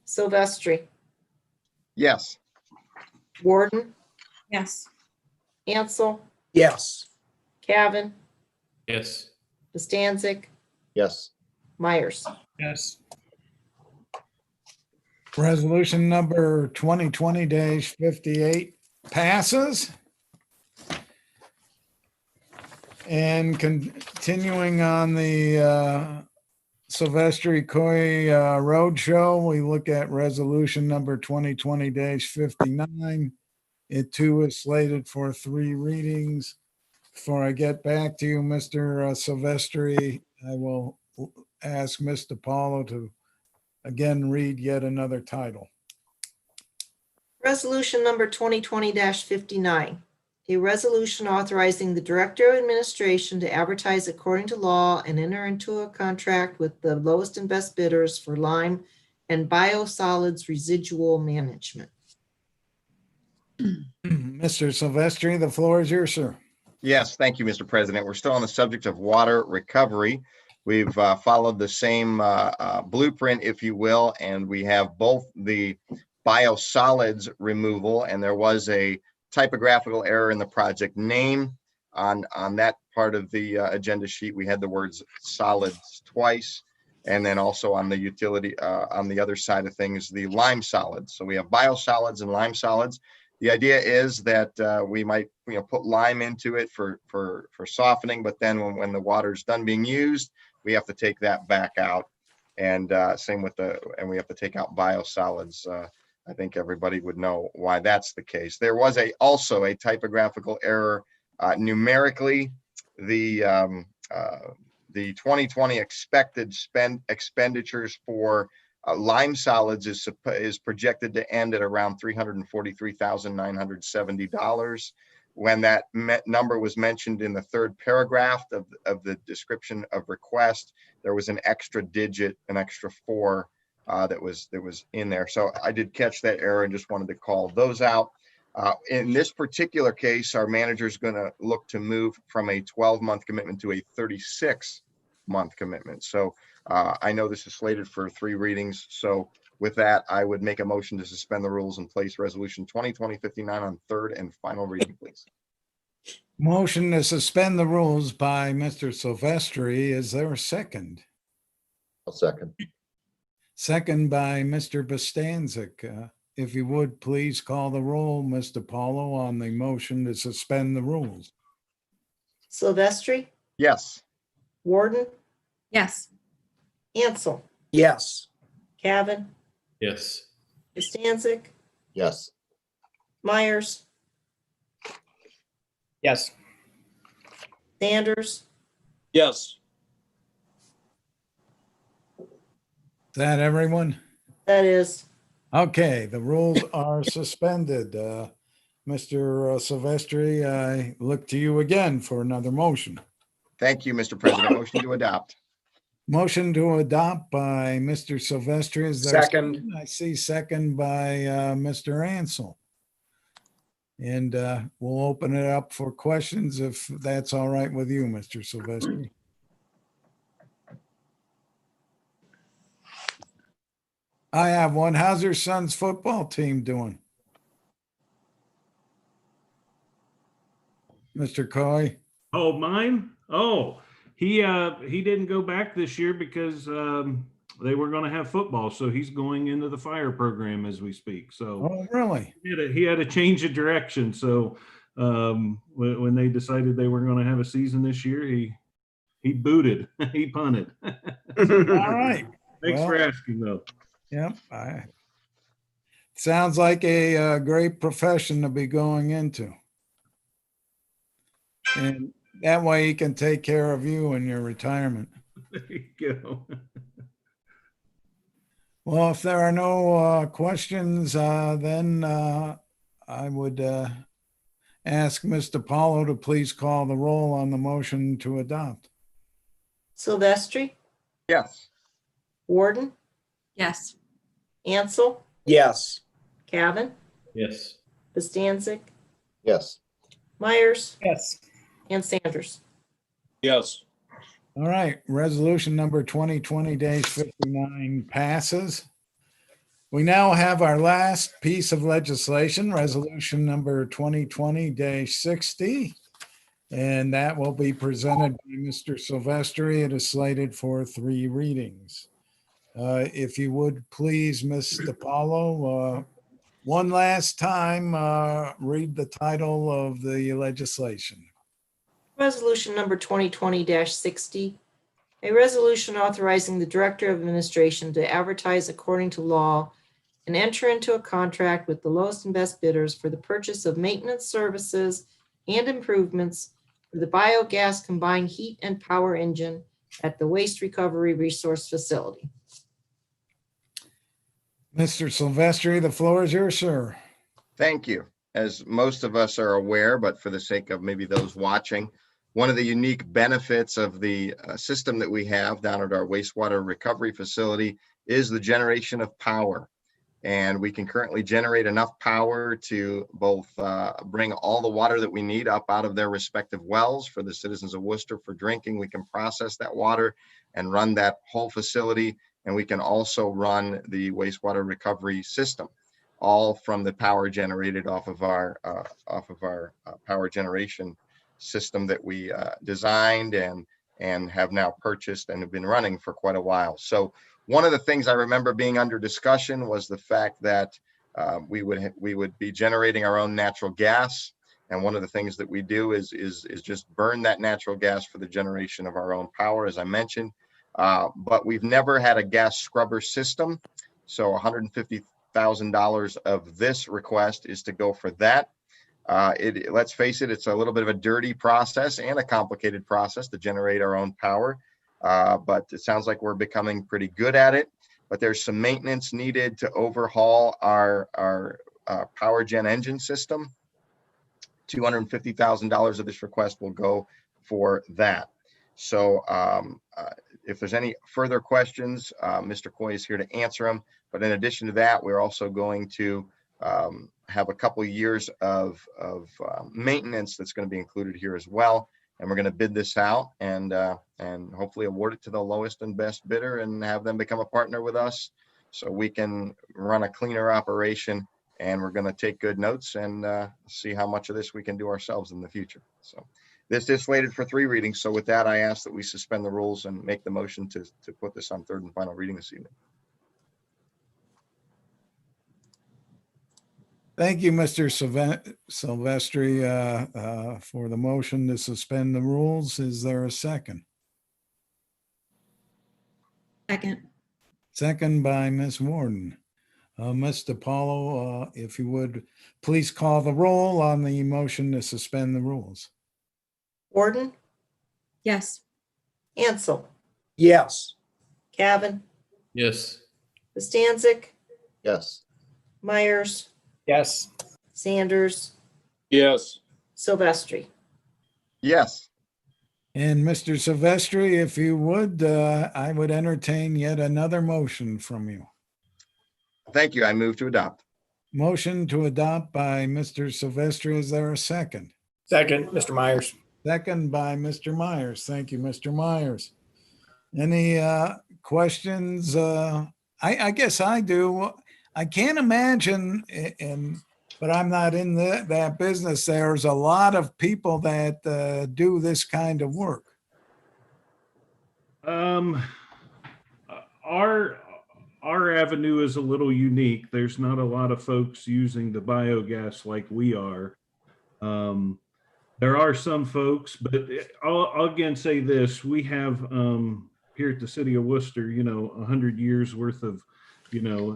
Silvestri, Yes. Warden, Yes. Ansel, Yes. Cavan, Yes. Bastancik, Yes. Myers. Yes. Resolution number 2020-58 passes. And continuing on the Silvestri Coy Roadshow, we look at resolution number 2020-59. It too is slated for 3 readings. Before I get back to you, Mr. Silvestri, I will ask Ms. DiPaolo to again read yet another title. Resolution number 2020-59. A resolution authorizing the Director of Administration to advertise according to law and enter into a contract with the lowest and best bidders for lime and biosolids residual management. Mr. Silvestri, the floor is yours, sir. Yes, thank you, Mr. President. We're still on the subject of water recovery. We've followed the same blueprint, if you will, and we have both the biosolids removal, and there was a typographical error in the project name. on that part of the agenda sheet, we had the words solids twice. And then also on the utility, on the other side of things, the lime solids. So we have biosolids and lime solids. The idea is that we might, put lime into it for softening, but then when the water's done being used, we have to take that back out. And same with and we have to take out biosolids. I think everybody would know why that's the case. There was also a typographical error numerically. The 2020 expected expenditures for lime solids is projected to end at around $343,970. When that number was mentioned in the third paragraph of the description of request, there was an extra digit, an extra 4 that was in there. So I did catch that error and just wanted to call those out. In this particular case, our manager is going to look to move from a 12-month commitment to a 36-month commitment. So I know this is slated for 3 readings. So with that, I would make a motion to suspend the rules and place Resolution 2020-59 on third and final reading, please. Motion to suspend the rules by Mr. Silvestri. Is there a second? I'll second. Second by Mr. Bostancic. If you would, please call the roll, Mr. Paulo, on the motion to suspend the rules. Silvestri, Yes. Warden, Yes. Ansel, Yes. Cavan, Yes. Costancic, Yes. Myers, Yes. Sanders, Yes. Is that everyone? that is. Okay, the rules are suspended. Mr. Silvestri, I look to you again for another motion. Thank you, Mr. President. Motion to adopt. Motion to adopt by Mr. Silvestri. Is there a Second. I see second by Mr. Ansel. And we'll open it up for questions if that's all right with you, Mr. Silvestri. I have one. How's your son's football team doing? Mr. Coy? Oh, mine? Oh, he didn't go back this year because they were going to have football. So he's going into the fire program as we speak. So Oh, really? he had a change of direction. So when they decided they were going to have a season this year, he booted, he punted. All right. Thanks Well, for asking, though. Yep. Sounds like a great profession to be going into. And that way he can take care of you in your retirement. There you go. Well, if there are no questions, then I would ask Mr. Paulo to please call the roll on the motion to adopt. Silvestri, Yes. Warden, Yes. Ansel, Yes. Cavan, Yes. Costancic, Yes. Myers, Yes. and Sanders. Yes. All right, resolution number 2020-59 passes. We now have our last piece of legislation, resolution number 2020-60. And that will be presented by Mr. Silvestri. It is slated for 3 readings. If you would please, Mr. Paulo, one last time, read the title of the legislation. Resolution number 2020-60, a resolution authorizing the Director of Administration to advertise according to law and enter into a contract with the lowest and best bidders for the purchase of maintenance services and improvements for the biogas combined heat and power engine at the Waste Recovery Resource Facility. Mr. Silvestri, the floor is yours, sir. Thank you. As most of us are aware, but for the sake of maybe those watching, one of the unique benefits of the system that we have down at our wastewater recovery facility is the generation of power. And we can currently generate enough power to both bring all the water that we need up out of their respective wells for the citizens of Worcester for drinking. We can process that water and run that whole facility. And we can also run the wastewater recovery system, all from the power generated off of our power generation system that we designed and have now purchased and have been running for quite a while. So one of the things I remember being under discussion was the fact that we would be generating our own natural gas. And one of the things that we do is just burn that natural gas for the generation of our own power, as I mentioned. But we've never had a gas scrubber system. So $150,000 of this request is to go for that. Let's face it, it's a little bit of a dirty process and a complicated process to generate our own power. But it sounds like we're becoming pretty good at it. But there's some maintenance needed to overhaul our power gen engine system. $250,000 of this request will go for that. So if there's any further questions, Mr. Coy is here to answer them. But in addition to that, we're also going to have a couple of years of maintenance that's going to be included here as well. And we're going to bid this out and hopefully award it to the lowest and best bidder and have them become a partner with us so we can run a cleaner operation. And we're going to take good notes and see how much of this we can do ourselves in the future. So this is slated for 3 readings. So with that, I ask that we suspend the rules and make the motion to put this on 3rd and final reading this evening. Thank you, Mr. Silvestri, for the motion to suspend the rules. Is there a second? Second. Second by Ms. Warden. Mr. Paulo, if you would, please call the roll on the motion to suspend the rules. Warden, Yes. Ansel, Yes. Cavan, Yes. Bostancic, Yes. Myers, Yes. Sanders, Yes. Silvestri. Yes. And Mr. Silvestri, if you would, I would entertain yet another motion from you. Thank you. I move to adopt. Motion to adopt by Mr. Silvestri. Is there a second? Second, Mr. Myers. Second by Mr. Myers. Thank you, Mr. Myers. Any questions? I guess I do. I can't imagine, but I'm not in that business. There's a lot of people that do this kind of work. Our avenue is a little unique. There's not a lot of folks using the biogas like we are. There are some folks, but I'll again say this: we have here at the city of Worcester, 100 years worth of,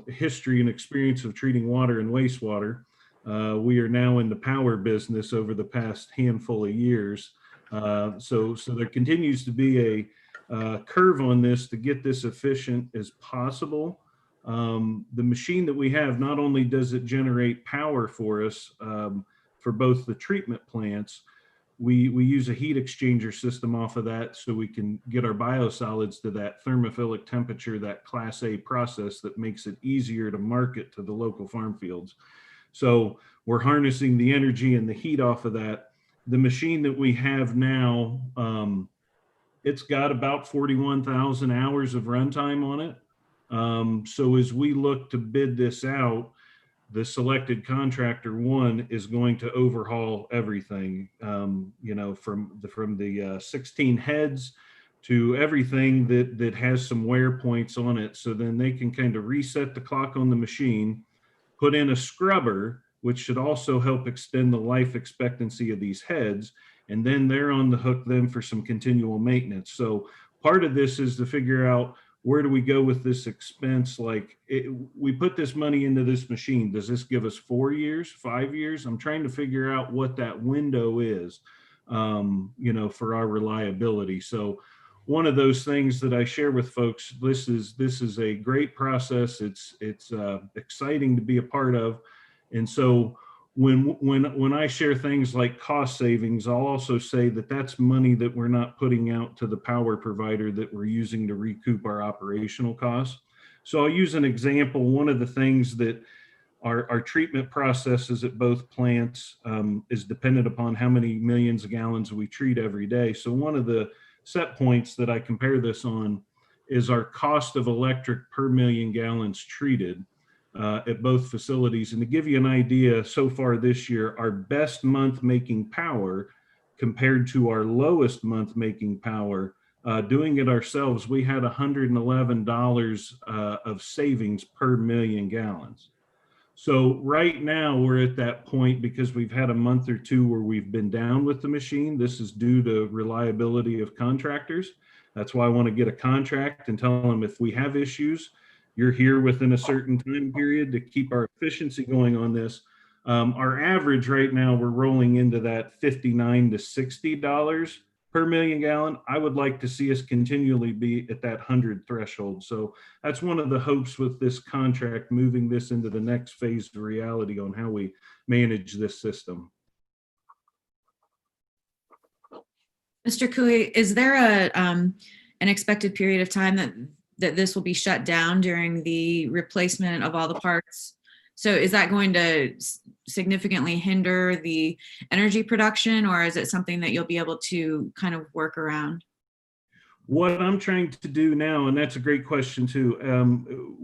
history and experience of treating water and wastewater. We are now in the power business over the past handful of years. So there continues to be a curve on this to get this efficient as possible. The machine that we have, not only does it generate power for us for both the treatment plants, we use a heat exchanger system off of that so we can get our biosolids to that thermophilic temperature, that Class A process that makes it easier to market to the local farm fields. So we're harnessing the energy and the heat off of that. The machine that we have now, it's got about 41,000 hours of runtime on it. So as we look to bid this out, the selected contractor one is going to overhaul everything, from the 16 heads to everything that has some wear points on it. So then they can kind of reset the clock on the machine, put in a scrubber, which should also help extend the life expectancy of these heads. And then they're on the hook then for some continual maintenance. So part of this is to figure out, where do we go with this expense? We put this money into this machine. Does this give us 4 years, 5 years? I'm trying to figure out what that window is, for our reliability. So one of those things that I share with folks, this is a great process. It's exciting to be a part of. And so when I share things like cost savings, I'll also say that that's money that we're not putting out to the power provider that we're using to recoup our operational costs. So I'll use an example. One of the things that our treatment processes at both plants is dependent upon how many millions of gallons we treat every day. So one of the set points that I compare this on is our cost of electric per million gallons treated at both facilities. And to give you an idea, so far this year, our best month making power compared to our lowest month making power, doing it ourselves, we had $111 of savings per million gallons. So right now we're at that point because we've had a month or two where we've been down with the machine. This is due to reliability of contractors. That's why I want to get a contract and tell them if we have issues, you're here within a certain time period to keep our efficiency going on this. Our average right now, we're rolling into that $59 to $60 per million gallon. I would like to see us continually be at that 100 threshold. So that's one of the hopes with this contract, moving this into the next phase of reality on how we manage this system. Mr. Cooey, is there an expected period of time that this will be shut down during the replacement of all the parts? So is that going to significantly hinder the energy production, or is it something that you'll be able to kind of work around? What I'm trying to do now, and that's a great question too,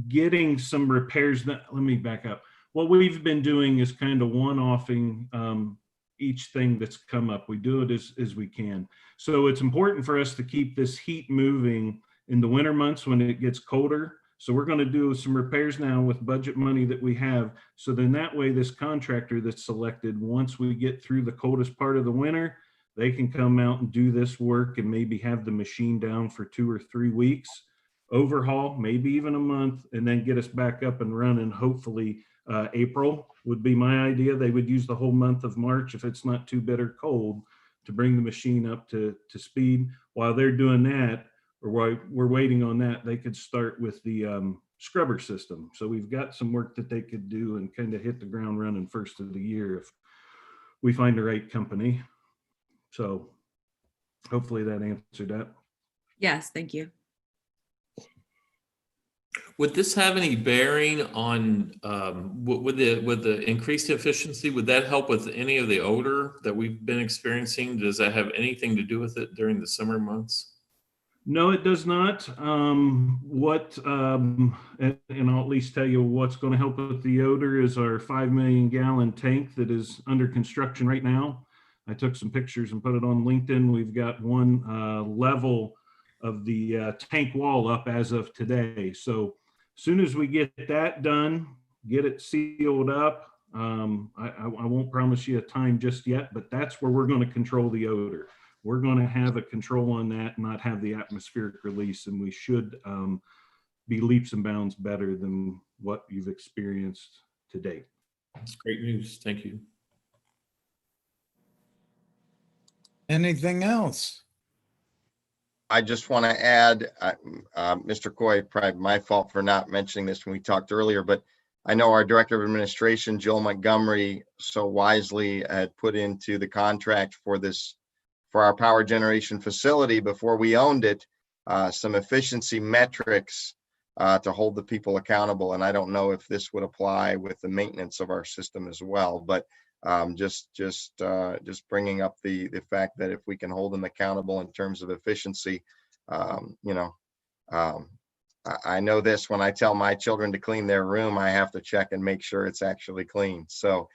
getting some repairs. Let me back up. What we've been doing is kind of one-offing each thing that's come up. We do it as we can. So it's important for us to keep this heat moving in the winter months when it gets colder. So we're going to do some repairs now with budget money that we have. So then that way, this contractor that's selected, once we get through the coldest part of the winter, they can come out and do this work and maybe have the machine down for 2 or 3 weeks, overhaul, maybe even a month, and then get us back up and running. Hopefully April would be my idea. They would use the whole month of March if it's not too bitter cold to bring the machine up to speed. While they're doing that, or while we're waiting on that, they could start with the scrubber system. So we've got some work that they could do and kind of hit the ground running first of the year if we find the right company. So hopefully that answered that. Yes, thank you. Would this have any bearing on with the increased efficiency? Would that help with any of the odor that we've been experiencing? Does that have anything to do with it during the summer months? No, it does not. And I'll at least tell you what's going to help with the odor is our 5 million gallon tank that is under construction right now. I took some pictures and put it on LinkedIn. We've got one level of the tank wall up as of today. So as soon as we get that done, get it sealed up, I won't promise you a time just yet, but that's where we're going to control the odor. We're going to have a control on that, not have the atmospheric release, and we should be leaps and bounds better than what you've experienced to date. That's great news. Thank you. Anything else? I just want to add, Mr. Coy, probably my fault for not mentioning this when we talked earlier, but I know our Director of Administration, Joel Montgomery, so wisely had put into the contract for this, for our power generation facility before we owned it, some efficiency metrics to hold the people accountable. And I don't know if this would apply with the maintenance of our system as well, but just bringing up the fact that if we can hold them accountable in terms of efficiency, I know this, when I tell my children to clean their room, I have to check and make sure it's actually clean. So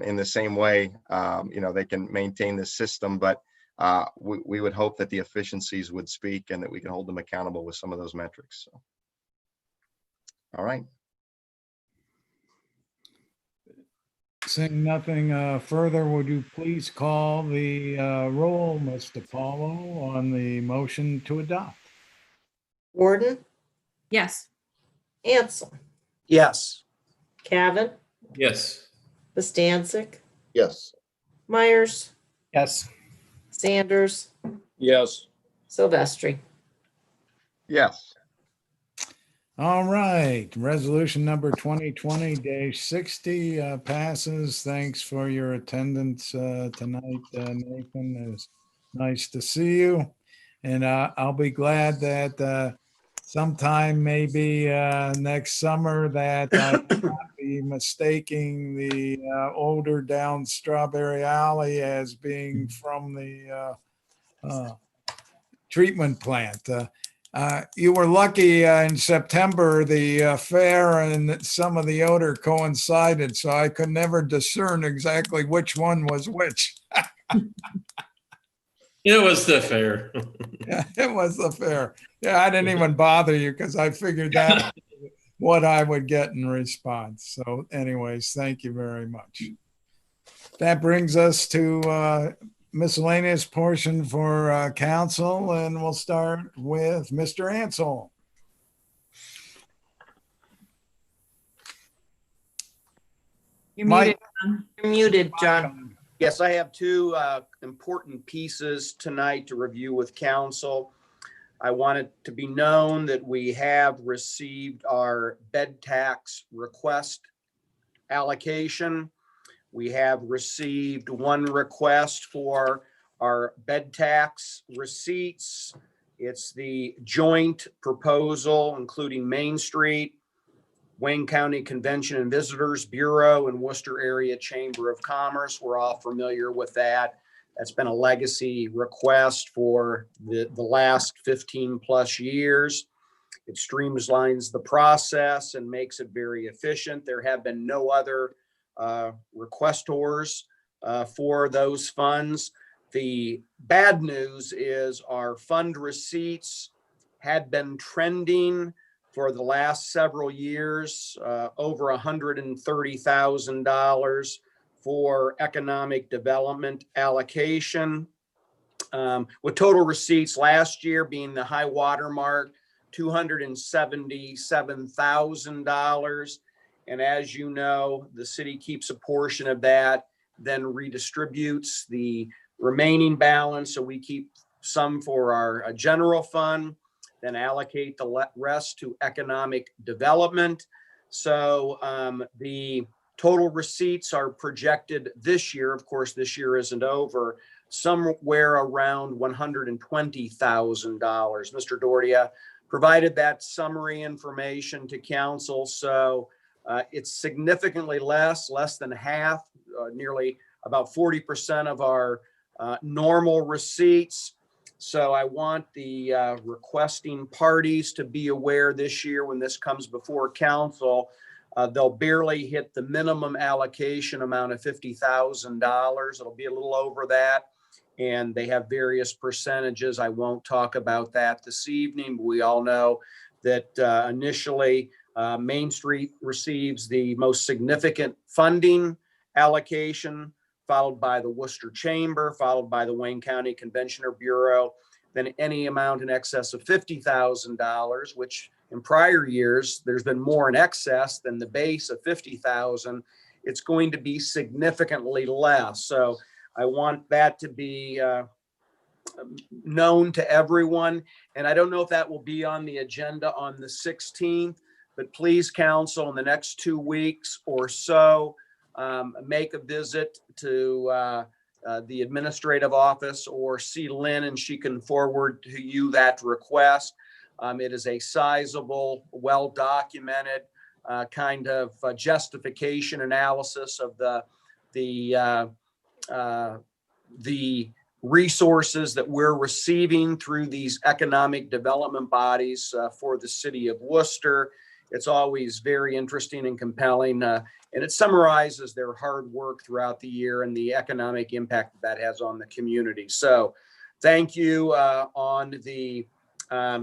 in the same way, they can maintain the system, but we would hope that the efficiencies would speak and that we can hold them accountable with some of those metrics. So, all right. Seeing nothing further, would you please call the roll, Mr. Paulo, on the motion to adopt? Warden, Yes. Ansel, Yes. Cavan, Yes. Bastancik, Yes. Myers, Yes. Sanders, Yes. Silvestri. Yes. All right, resolution number 2020-60 passes. Thanks for your attendance tonight, Nathan. It's nice to see you. And I'll be glad that sometime maybe next summer that I will not be mistaking the odor down Strawberry Alley as being from the treatment plant. You were lucky in September, the fair and some of the odor coincided, so I could never discern exactly which one was which. It was the fair. Yeah, it was the fair. Yeah, I didn't even bother you because I figured that what I would get in response. So anyways, thank you very much. That brings us to miscellaneous portion for council, and we'll start with Mr. Ansel. You're Mike. muted. You're muted, John. Yes, I have two important pieces tonight to review with council. I want it to be known that we have received our bed tax request allocation. We have received one request for our bed tax receipts. It's the joint proposal, including Main Street, Wayne County Convention and Visitors Bureau, and Worcester Area Chamber of Commerce. We're all familiar with that. That's been a legacy request for the last 15 plus years. It streamlines the process and makes it very efficient. There have been no other requestors for those funds. The bad news is our fund receipts had been trending for the last several years, over $130,000 for economic development allocation, with total receipts last year being the high water mark, $277,000. And as you know, the city keeps a portion of that, then redistributes the remaining balance. So we keep some for our general fund, then allocate the rest to economic development. So the total receipts are projected this year. Of course, this year isn't over, somewhere around $120,000. Mr. Dordia provided that summary information to council. So it's significantly less than half, nearly about 40% of our normal receipts. So I want the requesting parties to be aware this year when this comes before council, they'll barely hit the minimum allocation amount of $50,000. It'll be a little over that. And they have various percentages. I won't talk about that this evening, but we all know that initially Main Street receives the most significant funding allocation, followed by the Worcester Chamber, followed by the Wayne County Convention Bureau, then any amount in excess of $50,000, which in prior years, there's been more in excess than the base of $50,000. It's going to be significantly less. So I want that to be known to everyone. And I don't know if that will be on the agenda on the 16th, but please, council, in the next 2 weeks or so, make a visit to the administrative office or see Lynn, and she can forward to you that request. It is a sizable, well-documented kind of justification analysis of the resources that we're receiving through these economic development bodies for the city of Worcester. It's always very interesting and compelling, and it summarizes their hard work throughout the year and the economic impact that has on the community. So thank you on the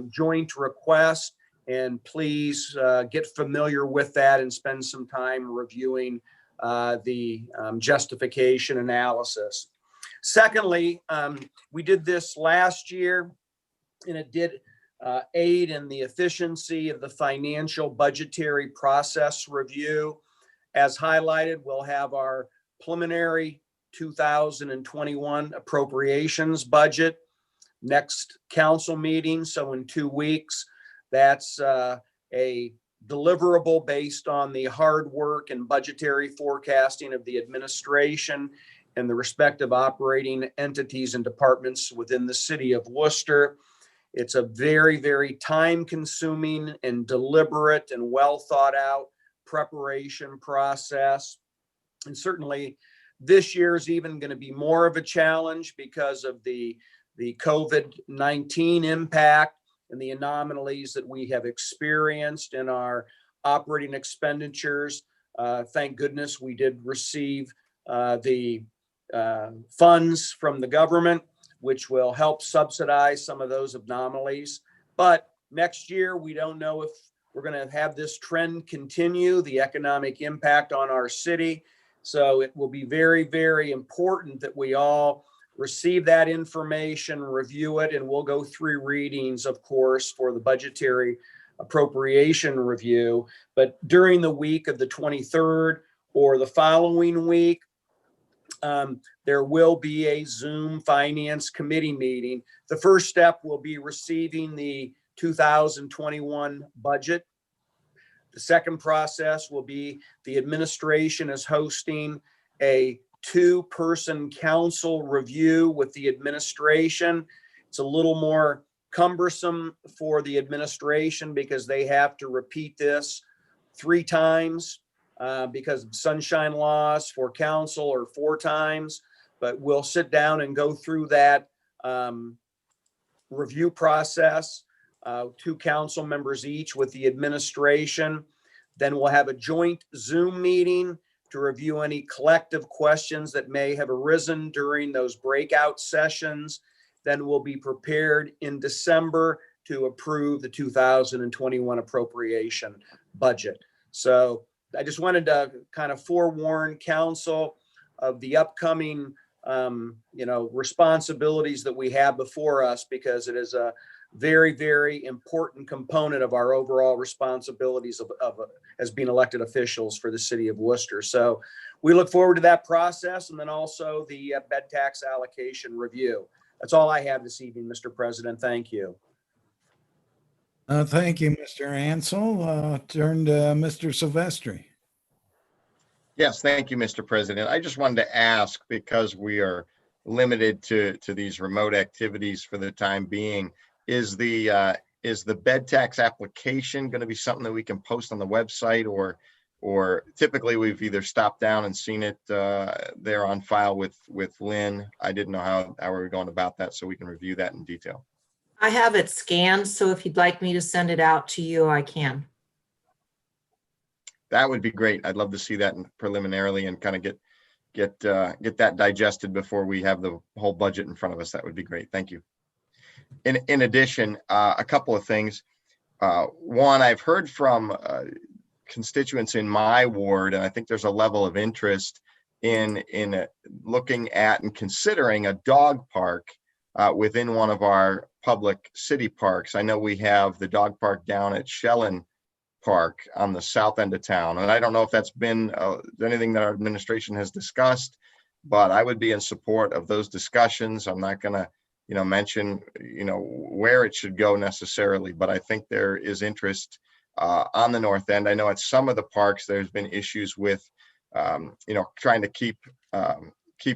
joint request, and please get familiar with that and spend some time reviewing the justification analysis. Secondly, we did this last year, and it did aid in the efficiency of the financial budgetary process review. As highlighted, we'll have our preliminary 2021 appropriations budget next council meeting. So in 2 weeks, that's a deliverable based on the hard work and budgetary forecasting of the administration and the respective operating entities and departments within the city of Worcester. It's a very, very time-consuming and deliberate and well thought out preparation process. And certainly this year is even going to be more of a challenge because of the COVID-19 impact and the anomalies that we have experienced in our operating expenditures. Thank goodness we did receive the funds from the government, which will help subsidize some of those anomalies. But next year, we don't know if we're going to have this trend continue, the economic impact on our city. So it will be very, very important that we all receive that information, review it, and we'll go through readings, of course, for the budgetary appropriation review. But during the week of the 23rd or the following week, there will be a Zoom Finance Committee meeting. The first step will be receiving the 2021 budget. The second process will be the administration is hosting a two-person council review with the administration. It's a little more cumbersome for the administration because they have to repeat this 3 times because of sunshine laws. For council or 4 times, but we'll sit down and go through that review process, 2 council members each with the administration. Then we'll have a joint Zoom meeting to review any collective questions that may have arisen during those breakout sessions. Then we'll be prepared in December to approve the 2021 appropriation budget. So I just wanted to kind of forewarn council of the upcoming responsibilities that we have before us, because it is a very, very important component of our overall responsibilities as being elected officials for the city of Worcester. So we look forward to that process, and then also the bed tax allocation review. That's all I have this evening, Mr. President. Thank you. Thank you, Mr. Ansel. Turn to Mr. Silvestri. Yes, thank you, Mr. President. I just wanted to ask, because we are limited to these remote activities for the time being, is the bed tax application going to be something that we can post on the website, or typically we've either stopped down and seen it there on file with Lynn? I didn't know how we were going about that, so we can review that in detail. I have it scanned, so if you'd like me to send it out to you, I can. That would be great. I'd love to see that preliminarily and kind of get that digested before we have the whole budget in front of us. That would be great. Thank you. In addition, a couple of things. One, I've heard from constituents in my ward, and I think there's a level of interest in looking at and considering a dog park within one of our public city parks. I know we have the dog park down at Shellen Park on the south end of town, and I don't know if that's been anything that our administration has discussed, but I would be in support of those discussions. I'm not going to mention where it should go necessarily, but I think there is interest on the north end. I know at some of the parks there's been issues with trying to keep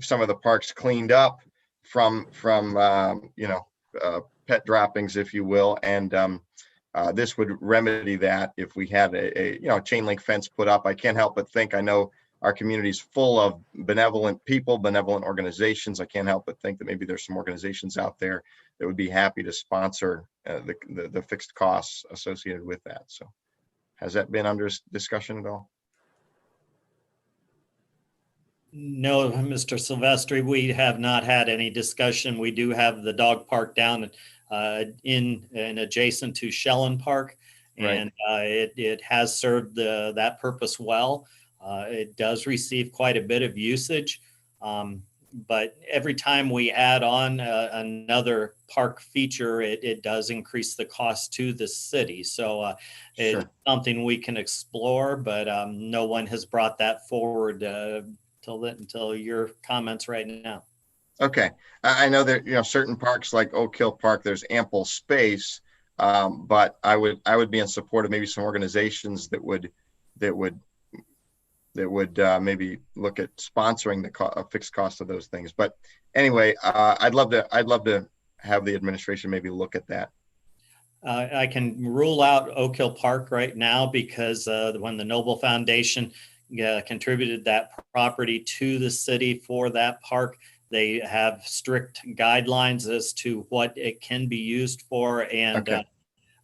some of the parks cleaned up from pet droppings, if you will, and this would remedy that if we had a chain link fence put up. I can't help but think, I know our community is full of benevolent people, benevolent organizations. I can't help but think that maybe there's some organizations out there that would be happy to sponsor the fixed costs associated with that. So has that been under discussion at all? No, Mr. Silvestri, we have not had any discussion. We do have the dog park down in adjacent to Shellen Park, and it has served that purpose well. It does receive quite a bit of usage, but every time we add on another park feature, it does increase the cost to the city. So it's something we can explore, but no one has brought that forward until your comments right now. Okay, I know that certain parks like Oak Hill Park, there's ample space, but I would be in support of maybe some organizations that would maybe look at sponsoring the fixed cost of those things. But anyway, I'd love to have the administration maybe look at that. I can rule out Oak Hill Park right now because when the Noble Foundation contributed that property to the city for that park, they have strict guidelines as to what it can be used for, and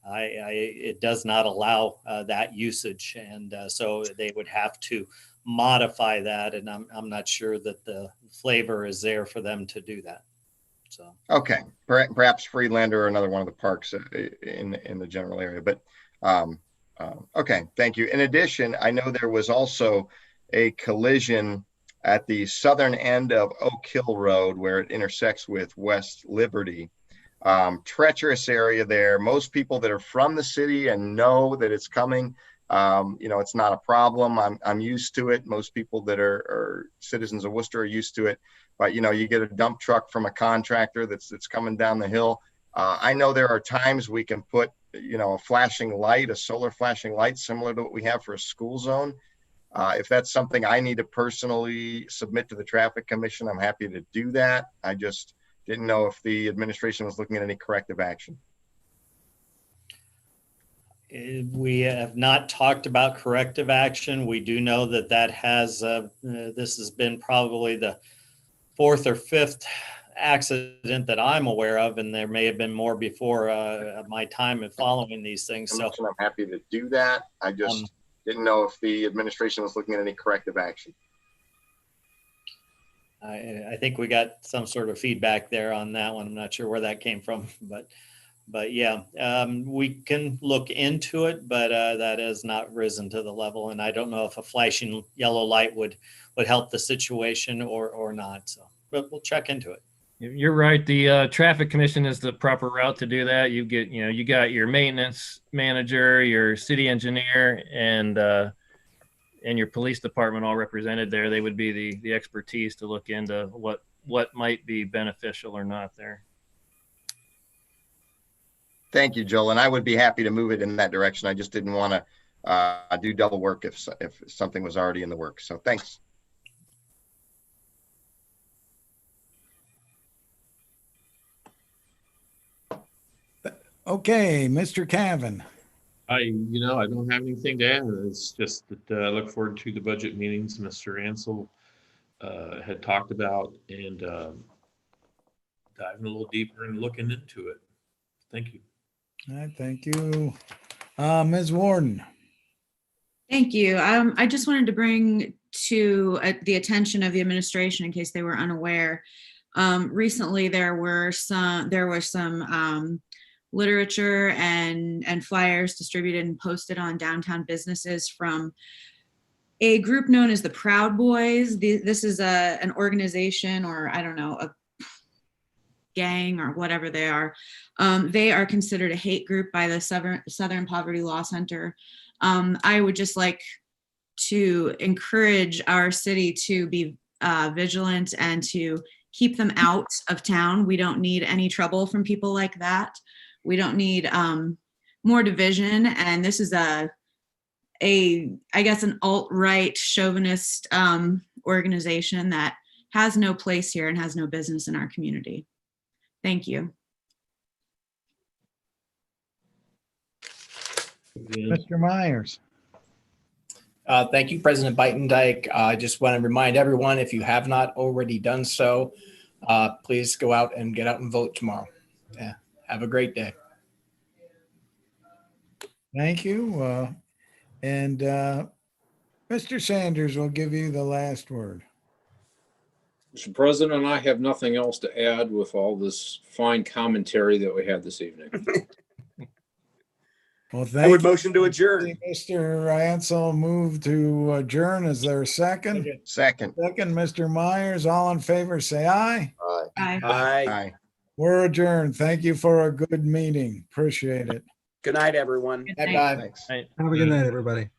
it does not allow that usage, and so they would have to modify that, and I'm not sure that the flavor is there for them to do that. So Okay, perhaps Freelander or another one of the parks in the general area, but okay, thank you. In addition, I know there was also a collision at the southern end of Oak Hill Road where it intersects with West Liberty. Treacherous area there. Most people that are from the city and know that it's coming, it's not a problem. I'm used to it. Most people that are citizens of Worcester are used to it. But you get a dump truck from a contractor that's coming down the hill. I know there are times we can put a flashing light, a solar flashing light, similar to what we have for a school zone. If that's something I need to personally submit to the Traffic Commission, I'm happy to do that. I just didn't know if the administration was looking at any corrective action. we have not talked about corrective action. We do know that this has been probably the fourth or fifth accident that I'm aware of, and there may have been more before my time in following these things. So I'm happy to do that. I just didn't know if the administration was looking at any corrective action. I think we got some sort of feedback there on that one. I'm not sure where that came from, but yeah, we can look into it, but that has not risen to the level. And I don't know if a flashing yellow light would help the situation or not. So, but we'll check into it. You're right. The Traffic Commission is the proper route to do that. You got your maintenance manager, your city engineer, and your police department all represented there. They would be the expertise to look into what might be beneficial or not there. Thank you, Joel. And I would be happy to move it in that direction. I just didn't want to do double work if something was already in the works. So thanks. Okay, Mr. Cavan. I don't have anything to add. It's just that I look forward to the budget meetings Mr. Ansel had talked about, and diving a little deeper and looking into it. Thank you. All right, thank you. Ms. Warden. Thank you. I just wanted to bring to the attention of the administration, in case they were unaware. Recently, there was some literature and flyers distributed and posted on downtown businesses from a group known as the Proud Boys. This is an organization, or I don't know, a gang or whatever they are. They are considered a hate group by the Southern Poverty Law Center. I would just like to encourage our city to be vigilant and to keep them out of town. We don't need any trouble from people like that. We don't need more division. And this is I guess an alt-right chauvinist organization that has no place here and has no business in our community. Thank you. Mr. Myers. Thank you, President Bytendike. I just want to remind everyone, if you have not already done so, please go out and get out and vote tomorrow. Yeah. Have a great day. Thank you. And Mr. Sanders will give you the last word. Mr. President, I have nothing else to add with all this fine commentary that we had this evening. Well, I would motion to adjourn. Mr. Ansel moved to adjourn. Is there a second? Second. Second, Mr. Myers. All in favor, say aye. Aye. Aye. We're adjourned. Thank you for a good meeting. Appreciate it. Good night, everyone. Good night. Thanks. Have a good night, everybody.